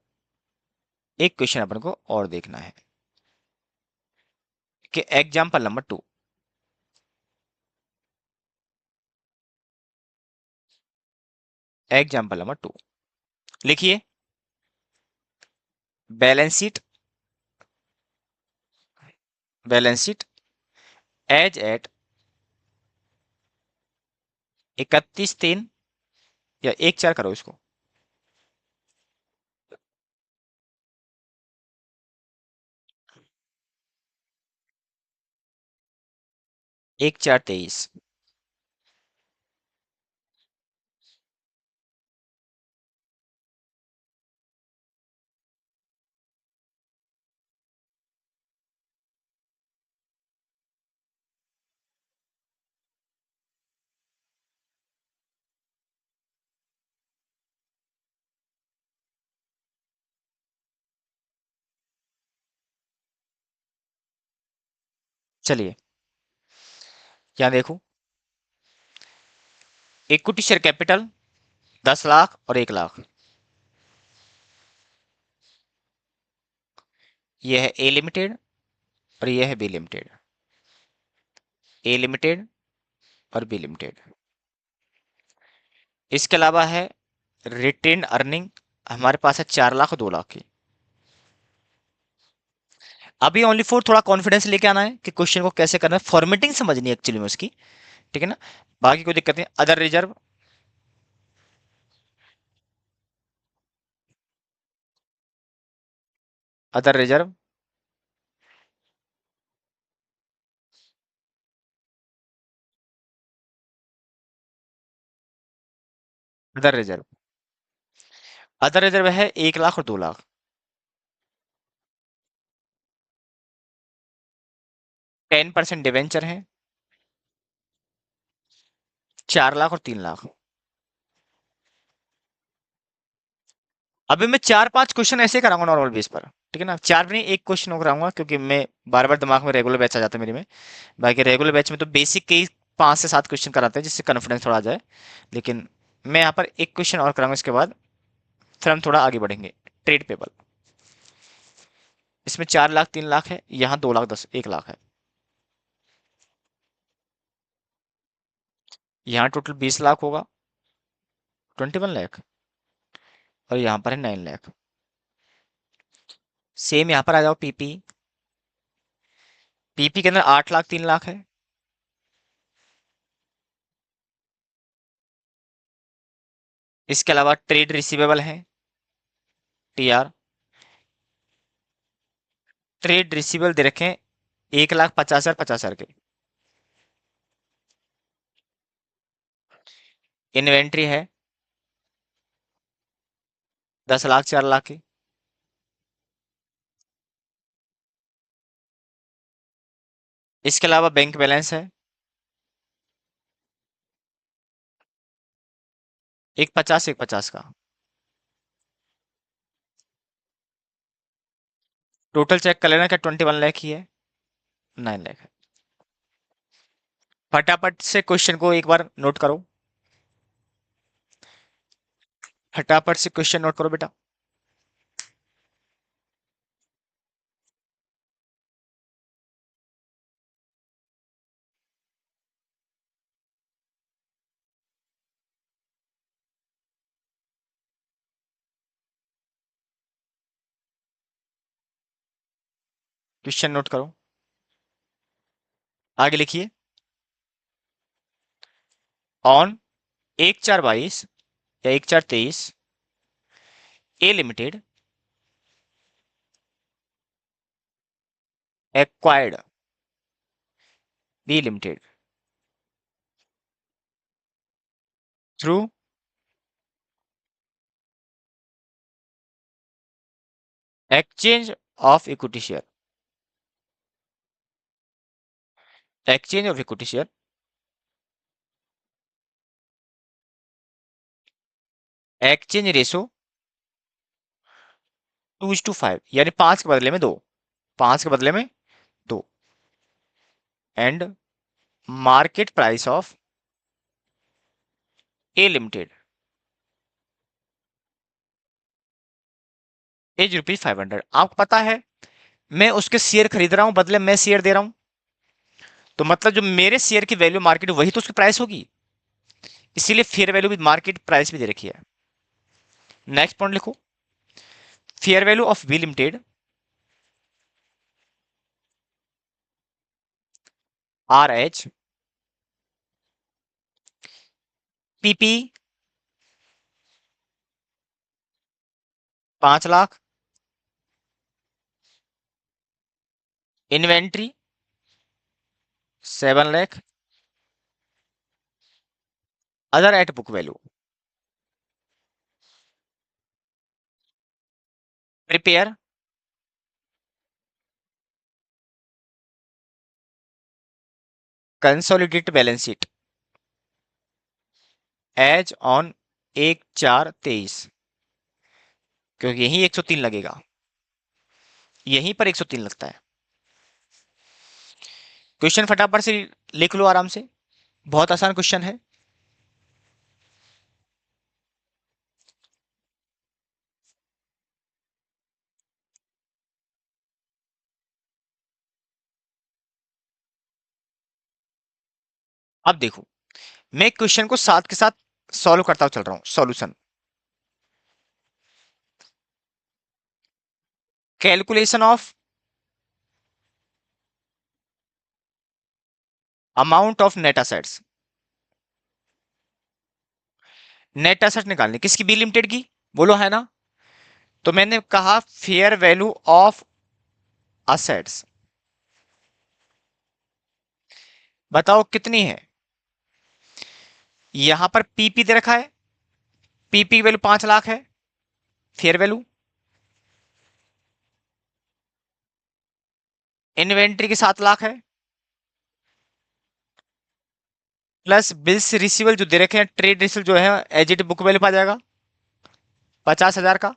एक क्वेश्चन अपन को और देखना है कि एग्जाम्पल नंबर 2। एग्जाम्पल नंबर 2 लिखिए। Balance sheet, balance sheet as at 31/3, या 1/4 करो इसको। 1/4/23। चलिए यहाँ देखो, इक्विटी शेयर कैपिटल 10 लाख और 1 लाख। ये है ए लिमिटेड और ये है बी लिमिटेड। ए लिमिटेड और बी लिमिटेड। इसके अलावा है रिटेन अर्निंग, हमारे पास है 4 लाख और 2 लाख की। अभी ओनली फॉर थोड़ा कॉन्फिडेंस लेके आना है कि क्वेश्चन को कैसे करना है, फॉर्मेटिंग समझनी है एक्चुअली में उसकी। ठीक है ना, बाकी कोई दिक्कत नहीं। Other reserve, other reserve, other reserve. Other reserve है 1 लाख और 2 लाख। 10% डिवेंचर है, 4 लाख और 3 लाख। अभी मैं 4-5 क्वेश्चन ऐसे कराऊंगा नॉर्मल बेस पर। ठीक है ना, चार भी नहीं, एक क्वेश्चन और कराऊंगा, क्योंकि मैं बार बार दिमाग में रेगुलर बैच आ जाता है मेरे में। बाकी रेगुलर बैच में तो बेसिक के ही 5 से 7 क्वेश्चन कराते हैं, जिससे कॉन्फिडेंस थोड़ा आ जाए। लेकिन मैं यहाँ पर एक क्वेश्चन और कराऊंगा, इसके बाद फिर हम थोड़ा आगे बढ़ेंगे। ट्रेड पेबल, इसमें 4 लाख 3 लाख है, यहाँ 2 लाख 10 1 लाख है। यहाँ टोटल 20 लाख होगा, 21 लाख। और यहाँ पर है 9 लाख। सेम यहाँ पर आ जाओ पीपी। पीपी के अंदर 8 लाख 3 लाख है। इसके अलावा ट्रेड रिसीवेबल है, टीआर। ट्रेड रिसीवेबल दे रखे हैं 1,50,000 के। इन्वेंट्री है 10 लाख 4 लाख की। इसके अलावा बैंक बैलेंस है एक 50 का। टोटल चेक कर लेना, क्या 21 लाख ही है? 9 लाख है। फटाफट से क्वेश्चन को एक बार नोट करो, फटाफट से क्वेश्चन नोट करो बेटा। क्वेश्चन नोट करो, आगे लिखिए। ऑन 1/4/22 या 1/4/23, A limited acquired B limited through exchange of equity share. Exchange of equity share, exchange ratio 2:5, यानी 5 के बदले में 2, 5 के बदले में 2। And market price of A limited is ₹500। आपको पता है मैं उसके शेयर खरीद रहा हूं, बदले में शेयर दे रहा हूं, तो मतलब जो मेरे शेयर की वैल्यू मार्केट वही तो उसकी प्राइस होगी। इसीलिए फेयर वैल्यू भी मार्केट प्राइस भी दे रखी है। नेक्स्ट पॉइंट लिखो, fair value of B limited RH PP 5 लाख, इन्वेंट्री 7 लाख, other at book value. Prepare consolidated balance sheet as on 1/4/23, क्योंकि यही 103 लगेगा, यहीं पर 103 लगता है। क्वेश्चन फटाफट से लिख लो आराम से, बहुत आसान क्वेश्चन है। अब देखो, मैं क्वेश्चन को साथ के साथ सॉल्व करता हुआ चल रहा हूं। Solution, calculation of amount of net assets. Net asset निकालनी किसकी? बी लिमिटेड की, बोलो है ना। तो मैंने कहा फेयर वैल्यू ऑफ असेट्स, बताओ कितनी है। यहां पर पीपी दे रखा है, पीपी वैल्यू 5 लाख है, फेयर वैल्यू। इन्वेंट्री की 7 लाख है, प्लस बिल्स रिसीवल जो दे रखे हैं, ट्रेड रिसीवल जो है एजिट बुक वैल्यू पा जाएगा 50,000 का,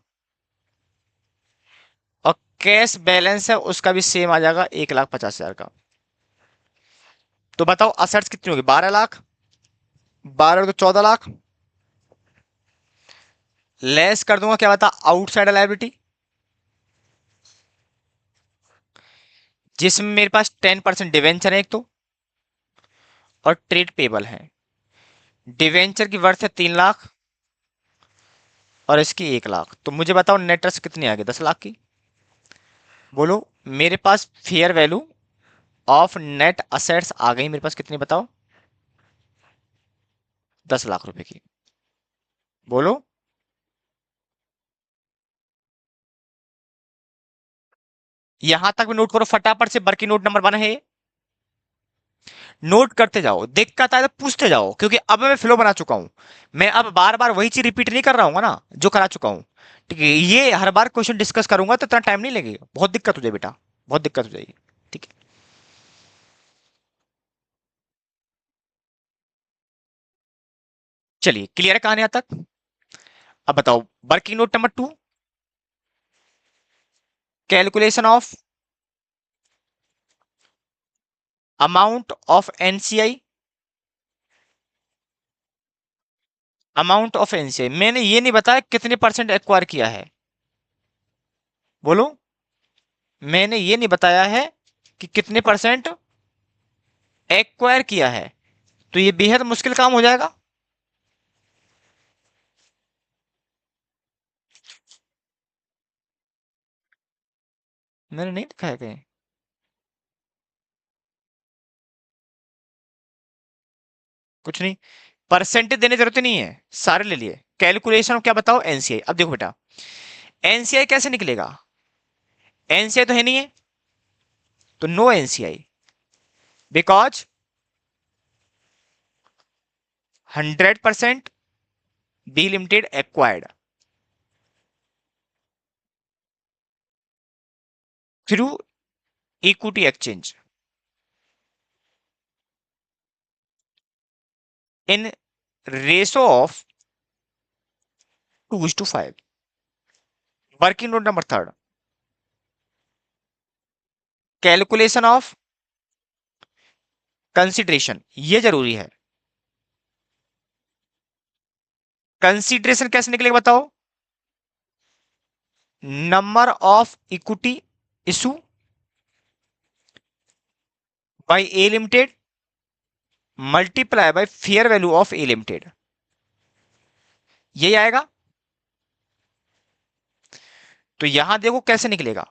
और कैश बैलेंस है उसका भी सेम आ जाएगा 1,50,000 का। तो बताओ असेट्स कितनी होगी? 12 लाख, 12 तो 14 लाख, लेस कर दूंगा क्या बता, आउटसाइड लायबिलिटी, जिसमें मेरे पास 10% डिवेंचर है एक तो, और ट्रेड पेबल है। डिवेंचर की वर्थ है 3 लाख, और इसकी 1 लाख। तो मुझे बताओ नेटर्स कितनी आ गई? 10 लाख की। बोलो, मेरे पास fair value of net assets आ गई मेरे पास कितनी, बताओ? 10 लाख रुपए की। बोलो, यहां तक भी नोट करो फटाफट से, बरकी नोट नंबर 1 है। नोट करते जाओ, दिक्कत आए तो पूछते जाओ, क्योंकि अब मैं फ्लो बना चुका हूं। मैं अब बार बार वही चीज रिपीट नहीं कर रहा हूँ ना जो करा चुका हूं। ठीक है, ये हर बार क्वेश्चन डिस्कस करूंगा तो इतना टाइम नहीं लगेगा, बहुत दिक्कत हो जाए बेटा, बहुत दिक्कत हो जाएगी। ठीक है, चलिए क्लियर है कहानी यहाँ तक। अब बताओ working note number 2, calculation of amount of NCI. Amount of NCI मैंने ये नहीं बताया कितने परसेंट एक्वायर किया है। बोलो, मैंने ये नहीं बताया है कि कितने परसेंट एक्वायर किया है, तो ये बेहद मुश्किल काम हो जाएगा। मैंने नहीं लिखा है कहीं, कुछ नहीं। परसेंटेज देने की जरूरत ही नहीं है, सारे ले लिए। कैलकुलेशन क्या बताओ? एनसीआई। अब देखो बेटा, एनसीआई कैसे निकलेगा? एनसीआई तो है नहीं है, तो no NCI, because 100% B limited acquired through equity exchange in ratio of 2:5। Working note number 3, calculation of consideration, ये जरूरी है। कंसिडरेशन कैसे निकलेगा बताओ? Number of equity issue by A limited multiply by fair value of A limited, यही आएगा। तो यहां देखो कैसे निकलेगा।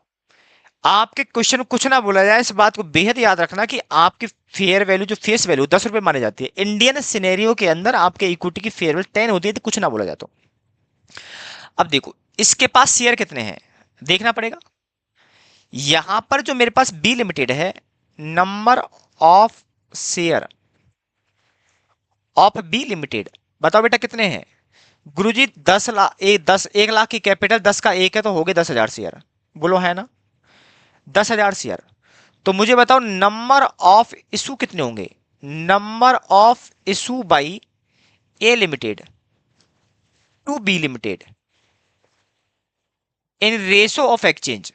आपके क्वेश्चन में कुछ ना बोला जाए, इस बात को बेहद याद रखना कि आपकी फेयर वैल्यू जो फेस वैल्यू 10 रुपए मानी जाती है, इंडियन सिनेरियो के अंदर आपके इक्विटी की फेयर वैल्यू 10 होती है, तो कुछ ना बोला जाए तो। अब देखो इसके पास शेयर कितने हैं देखना पड़ेगा। यहां पर जो मेरे पास बी लिमिटेड है, number of share of B limited, बताओ बेटा कितने हैं? गुरुजी 10 लाख, 1 लाख की कैपिटल, 10 का एक है तो हो गए 10,000 शेयर। बोलो है ना, 10,000 शेयर। तो मुझे बताओ नंबर ऑफ इशू कितने होंगे? Number of issue by A limited to B limited in ratio of exchange,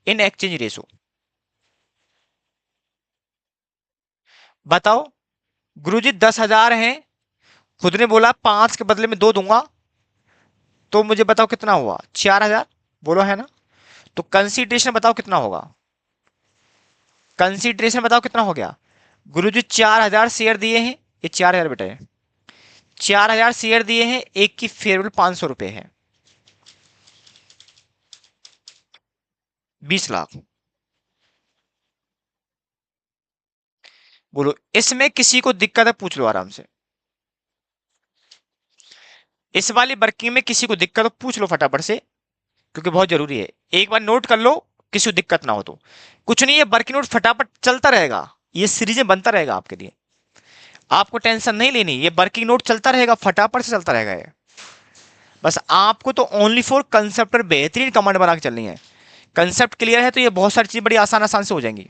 in exchange ratio. बताओ गुरुजी 10,000 हैं, खुद ने बोला 5 के बदले में 2 दूंगा, तो मुझे बताओ कितना हुआ? 4,000 बोलो, है ना? तो कंसीडरेशन बताओ कितना होगा? कंसीडरेशन बताओ कितना हो गया? गुरुजी 4,000 शेयर दिए हैं, ये 4,000 बेटा है, 4,000 शेयर दिए हैं, एक की फेयरवेल 500 रुपए है, 20 लाख। बोलो इसमें किसी को दिक्कत है? पूछ लो आराम से। इस वाली वर्किंग में किसी को दिक्कत हो पूछ लो फटाफट से, क्योंकि बहुत जरूरी है। एक बार नोट कर लो, किसी को दिक्कत ना हो तो। कुछ नहीं है, वर्किंग नोट फटाफट चलता रहेगा, ये सीरीजें बनता रहेगा आपके लिए, आपको टेंशन नहीं लेनी, ये वर्किंग नोट चलता रहेगा, फटाफट से चलता रहेगा ये। बस आपको तो ओनली फॉर कंसेप्ट पर बेहतरीन कमांड बना के चलनी है। कंसेप्ट क्लियर है तो ये बहुत सारी चीज बड़ी आसान आसान से हो जाएंगी।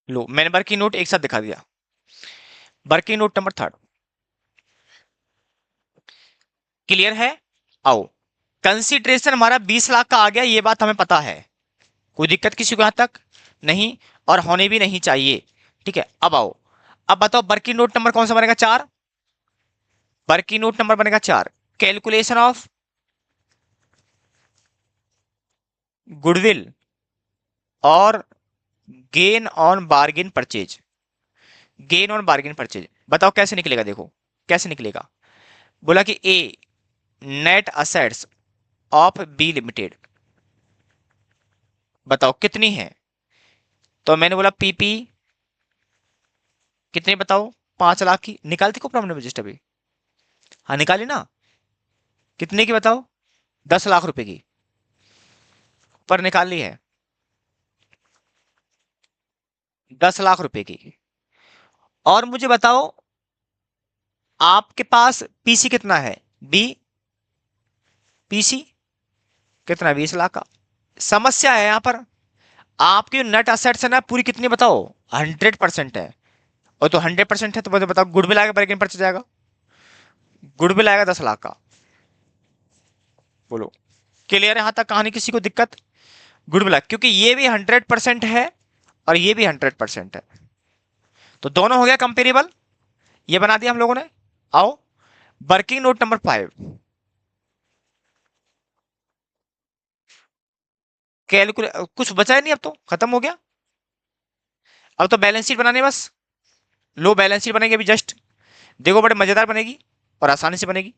लो मैंने वर्किंग नोट एक साथ दिखा दिया। वर्किंग नोट नंबर 3 क्लियर है? आओ, कंसिडरेशन हमारा 20 लाख का आ गया, ये बात हमें पता है, कोई दिक्कत किसी को यहां तक नहीं, और होने भी नहीं चाहिए। ठीक है, अब आओ, अब बताओ वर्किंग नोट नंबर कौन सा बनेगा? 4। वर्किंग नोट नंबर बनेगा 4, कैलकुलेशन ऑफ गुडविल और gain on bargain purchase. Gain on bargain purchase बताओ कैसे निकलेगा? देखो कैसे निकलेगा। बोला कि A net assets of B limited, बताओ कितनी है? तो मैंने बोला पीपी कितनी बताओ? 5 लाख की। निकालती को प्रॉब्लम रजिस्टर अभी? हाँ निकाली ना। कितने की बताओ? 10 लाख रुपए की, पर निकाल ली है 10 लाख रुपए की। और मुझे बताओ आपके पास पीसी कितना है? बी पीसी कितना? 20 लाख का। समस्या है यहां पर, आपकी नेट असेट्स है ना पूरी, कितनी बताओ? 100% है। और तो 100% है तो मुझे बताओ गुडविल आएगा बर्गिन पर जाएगा, गुडविल आएगा 10 लाख का। बोलो क्लियर है यहां तक कहानी? किसी को दिक्कत? गुडविल क्योंकि ये भी 100% है और ये भी 100% है, तो दोनों हो गया कंपेरेबल, ये बना दिया हम लोगों ने। आओ वर्किंग नोट नंबर 5, कैलकुलेट, कुछ बचा है नहीं, अब तो खत्म हो गया। अब तो बैलेंस शीट बनाने बस। लो बैलेंस शीट बनेगी अभी जस्ट, देखो बड़े मजेदार बनेगी और आसानी से बनेगी।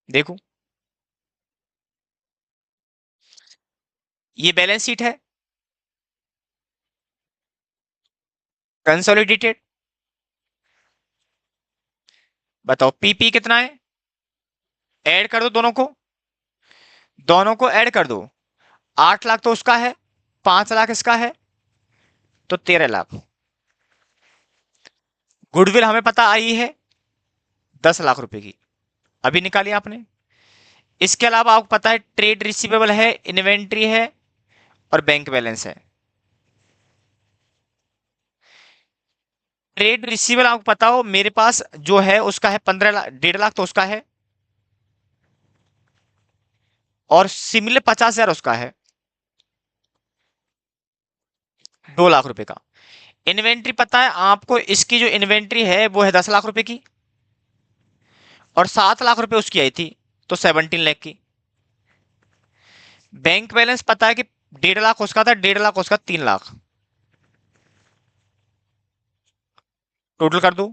देखो ये बैलेंस शीट है कंसोलिडेटेड। बताओ पीपी कितना है? ऐड कर दो दोनों को, दोनों को ऐड कर दो। 8 लाख तो उसका है, 5 लाख इसका है, तो 13 लाख। गुडविल हमें पता आई है 10 लाख रुपए की, अभी निकाली आपने। इसके अलावा आपको पता है ट्रेड रिसीवेबल है, इन्वेंट्री है और बैंक बैलेंस है। ट्रेड रिसीवेबल आपको पता हो मेरे पास जो है उसका है 15 लाख, 1.5 लाख तो उसका है, और सिमिलर 50,000 उसका है, 2 लाख रुपए का। इन्वेंट्री पता है आपको, इसकी जो इन्वेंट्री है वो है 10 लाख रुपए की, और 7 लाख रुपए उसकी आई थी, तो 17 लाख की। बैंक बैलेंस पता है कि 1.5 लाख उसका था, 1.5 लाख उसका, 3 लाख। टोटल कर दो।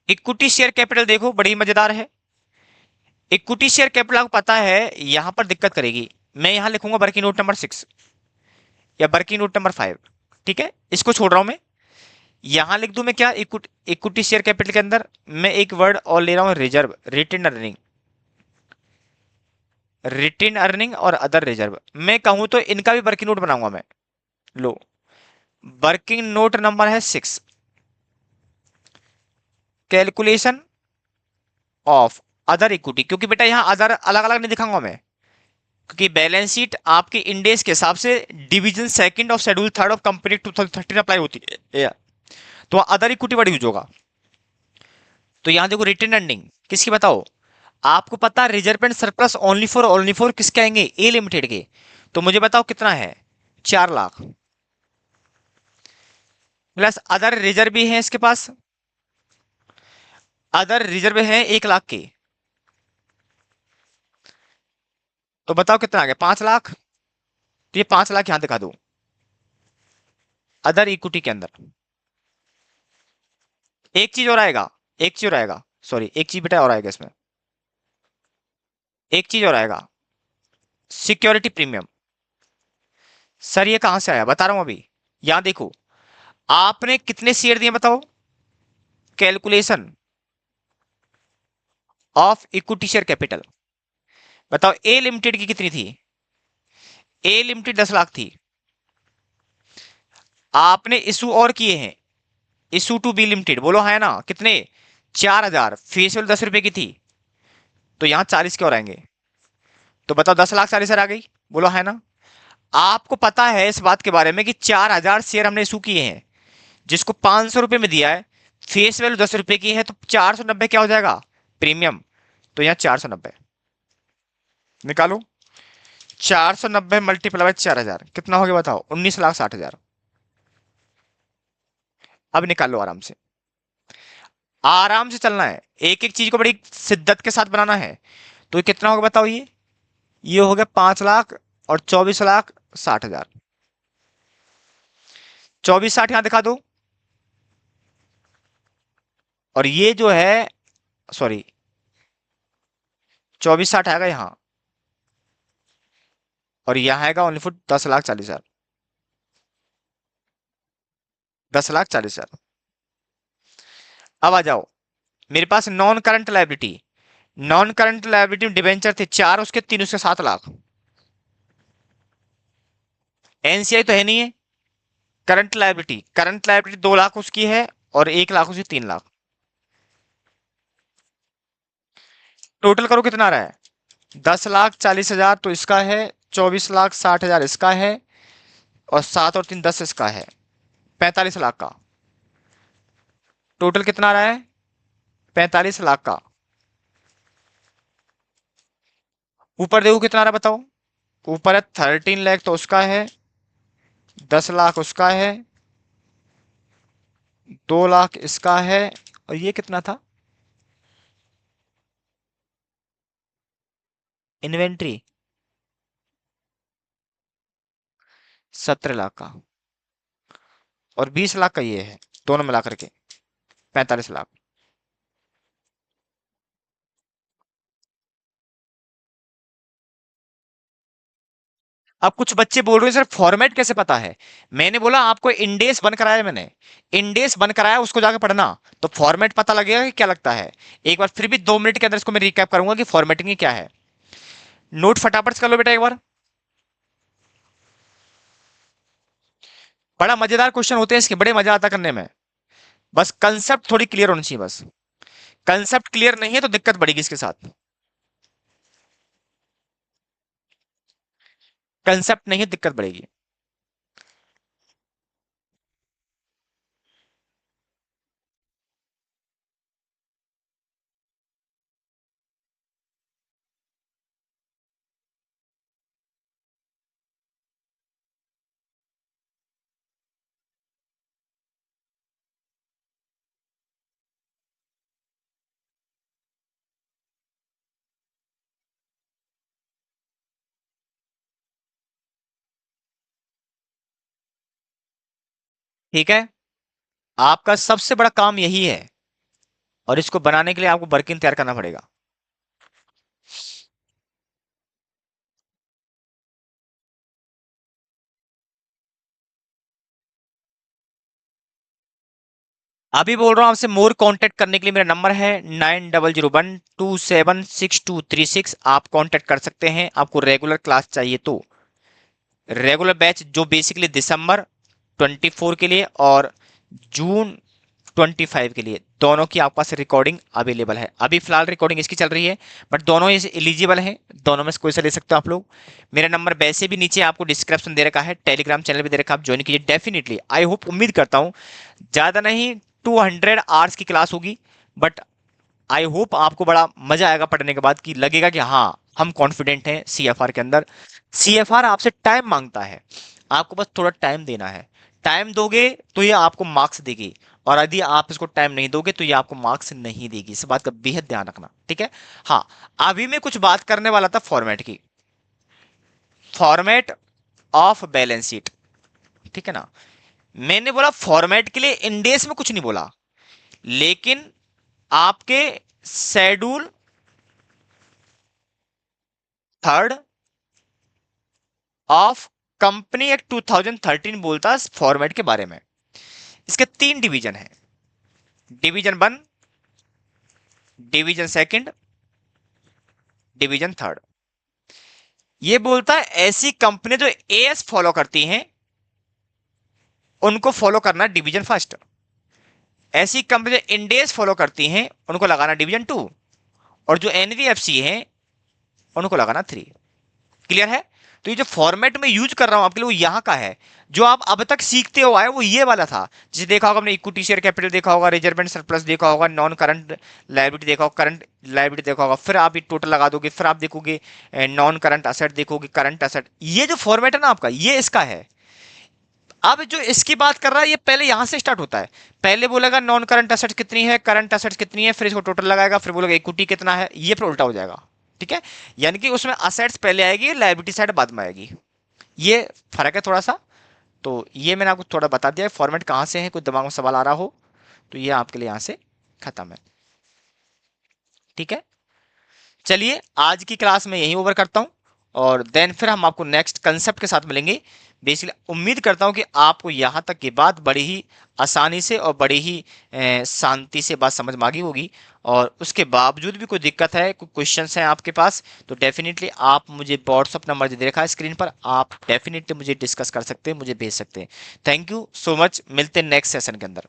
इक्विटी शेयर कैपिटल देखो बड़ी मजेदार है। इक्विटी शेयर कैपिटल आपको पता है, यहां पर दिक्कत करेगी। मैं यहां लिखूंगा वर्किंग नोट नंबर 6 या वर्किंग नोट नंबर 5, ठीक है, इसको छोड़ रहा हूं मैं। यहां लिख दूं मैं क्या? इक्विटी शेयर कैपिटल के अंदर मैं एक वर्ड और ले रहा हूं, reserve, retain earning, retain earning और अदर रिजर्व। मैं कहूं तो इनका भी वर्किंग नोट बनाऊंगा मैं। लो वर्किंग नोट नंबर है 6, कैलकुलेशन ऑफ अदर इक्विटी, क्योंकि बेटा यहाँ अदर अलग अलग नहीं दिखाऊंगा मैं, क्योंकि बैलेंस शीट आपके इंडेक्स के हिसाब से डिवीजन सेकंड और schedule third of company 2013 apply होती है, तो अदर इक्विटी वर्ड यूज होगा। तो यहां देखो रिटेन अर्निंग किसकी बताओ, आपको पता reserve and surplus only for किसके आएंगे, ए लिमिटेड के। तो मुझे बताओ कितना है, 4 लाख, प्लस अदर रिजर्व भी है इसके पास, अदर रिजर्व है 1 लाख के। तो बताओ कितना आ गया, 5 लाख। तो ये 5 लाख यहां दिखा दो अदर इक्विटी के अंदर। एक चीज और आएगा, एक चीज और आएगा, सॉरी एक चीज बेटा और आएगा इसमें, एक चीज और आएगा, सिक्योरिटी प्रीमियम। सर ये कहां से आया, बता रहा हूं अभी। यहां देखो आपने कितने शेयर दिए बताओ, calculation of equity share capital. बताओ ए लिमिटेड की कितनी थी, ए लिमिटेड 10 लाख थी। आपने इशू और किए हैं, इशू टू बी लिमिटेड, बोलो है ना कितने, 4,000, फेशियल 10 रुपए की थी, तो यहां 40 के और आएंगे। तो बताओ 10,40,000 आ गई, बोलो है ना। आपको पता है इस बात के बारे में कि 4,000 शेयर हमने इशू किए हैं, जिसको 500 रुपए में दिया है, फेस वैल्यू 10 रुपए की है, तो 490 क्या हो जाएगा, प्रीमियम। तो यहाँ 490 निकालो, 490 मल्टीप्लाई बाय 4,000 कितना हो गया बताओ, 19,60,000। अब निकालो आराम से, आराम से चलना है, एक एक चीज को बड़ी शिद्दत के साथ बनाना है। तो ये कितना होगा बताओ, ये हो गया 5 लाख और 24,60,000। 24,60 यहां दिखा दो, और ये जो है, सॉरी 24,60 आएगा यहाँ, और यहां आएगा ओनली फुट 10,40,000, 10,40,000। अब आ जाओ मेरे पास non current liability, non current liability में डिवेंचर थे 4, उसके 3, उसके 7 लाख। एनसीआई तो है नहीं है, करंट लाइबिलिटी 2 लाख उसकी है, और 1 लाख उसकी 3 लाख। टोटल करो कितना आ रहा है, 10,40,000 तो इसका है, 24,60,000 इसका है, और 7 और 3 10 इसका है, 45 लाख का। टोटल कितना आ रहा है, 45 लाख का। ऊपर देखो कितना आ रहा है बताओ, ऊपर है 13 लाख, तो उसका है 10 लाख उसका है, 2 लाख इसका है, और ये कितना था, इन्वेंट्री 17 लाख का, और 20 लाख का ये है, दोनों मिला करके 45 लाख। अब कुछ बच्चे बोल रहे हैं सर फॉर्मेट कैसे पता है, मैंने बोला आपको इंडेस बन कराया, मैंने इंडेस बन कराया, उसको जाकर पढ़ना, तो फॉर्मेट पता लगेगा कि क्या लगता है। एक बार फिर भी 2 मिनट के अंदर इसको मैं रिकैप करूंगा कि फॉर्मेटिंग क्या है। नोट फटाफट से कर लो बेटा एक बार, बड़ा मजेदार क्वेश्चन होते हैं इसके, बड़े मजा आता करने में, बस कंसेप्ट थोड़ी क्लियर होनी चाहिए बस। कंसेप्ट क्लियर नहीं है तो दिक्कत बढ़ेगी इसके साथ, कंसेप्ट नहीं है दिक्कत बढ़ेगी। ठीक है, आपका सबसे बड़ा काम यही है, और इसको बनाने के लिए आपको वर्किंग तैयार करना पड़ेगा। अभी बोल रहा हूं आपसे, मोर कांटेक्ट करने के लिए मेरा नंबर है 9001276236। आप कांटेक्ट कर सकते हैं, आपको रेगुलर क्लास चाहिए तो रेगुलर बैच जो बेसिकली दिसंबर 24 के लिए और जून 25 के लिए दोनों की आपके पास रिकॉर्डिंग अवेलेबल है। अभी फिलहाल रिकॉर्डिंग इसकी चल रही है, बट दोनों एलिजिबल हैं, दोनों में से कोई सा ले सकते हो आप लोग। मेरा नंबर वैसे भी नीचे आपको डिस्क्रिप्शन दे रखा है, टेलीग्राम चैनल भी दे रखा है, आप ज्वाइन कीजिए डेफिनेटली। आई होप, उम्मीद करता हूँ ज़्यादा नहीं 200 आवर्स की क्लास होगी, बट आई होप आपको बड़ा मजा आएगा पढ़ने के बाद, कि लगेगा कि हाँ हम कॉन्फिडेंट हैं सीएफआर के अंदर। सीएफआर आपसे टाइम मांगता है, आपको बस थोड़ा टाइम देना है। टाइम दोगे तो ये आपको मार्क्स देगी, और यदि आप इसको टाइम नहीं दोगे तो ये आपको मार्क्स नहीं देगी। इस बात का बेहद ध्यान रखना, ठीक है। हाँ, अभी मैं कुछ बात करने वाला था फॉर्मेट की, फॉर्मेट ऑफ बैलेंस शीट, ठीक है ना। मैंने बोला फॉर्मेट के लिए इंडेस में कुछ नहीं बोला, लेकिन आपके शेड्यूल 3 ऑफ कंपनी एक्ट 2013 बोलता है फॉर्मेट के बारे में। इसके 3 डिवीजन है, डिवीजन 1, डिवीजन 2, डिवीजन 3। ये बोलता है ऐसी कंपनी जो एएस फॉलो करती हैं उनको फॉलो करना डिवीजन 1, ऐसी कंपनी जो इंडेस फॉलो करती हैं उनको लगाना डिवीजन 2, और जो एनवीएफसी है उनको लगाना 3। क्लियर है। तो ये जो फॉर्मेट में यूज कर रहा हूं आपके लिए वो यहां का है, जो आप अब तक सीखते हो आए वो ये वाला था। जिसे देखा होगा आपने, इक्विटी शेयर कैपिटल देखा होगा, रिजर्व एंड सरप्लस देखा होगा, नॉन करंट लायबिलिटी देखा होगा, करंट लायबिलिटी देखा होगा, फिर आप ये टोटल लगा दोगे, फिर आप देखोगे नॉन करंट असेट देखोगे, करंट असेट। ये जो फॉर्मेट है ना आपका, ये इसका है। अब जो इसकी बात कर रहा है ये पहले यहां से स्टार्ट होता है। पहले बोलेगा नॉन करंट असेट कितनी है, करंट असेट कितनी है, फिर इसको टोटल लगाएगा, फिर बोलेगा इक्विटी कितना है, ये फिर उल्टा हो जाएगा, ठीक है। यानी कि उसमें असेट्स पहले आएगी, लायबिलिटी साइड बाद में आएगी, ये फर्क है थोड़ा सा। तो ये मैंने आपको थोड़ा बता दिया फॉर्मेट कहां से है, कोई दिमाग में सवाल आ रहा हो तो ये आपके लिए यहां से खत्म है, ठीक है। चलिए आज की क्लास में यही ओवर करता हूं, और देन फिर हम आपको नेक्स्ट कंसेप्ट के साथ मिलेंगे। बेसिकली उम्मीद करता हूं कि आपको यहां तक की बात बड़ी ही आसानी से और बड़ी ही शांति से बात समझ में आ गई होगी, और उसके बावजूद भी कोई दिक्कत है, कोई क्वेश्चंस हैं आपके पास, तो डेफिनेटली आप मुझे व्हाट्सअप नंबर जो दे रखा है स्क्रीन पर, आप डेफिनेटली मुझे डिस्कस कर सकते हैं, मुझे भेज सकते हैं। थैंक यू सो मच, मिलते हैं नेक्स्ट सेशन के अंदर।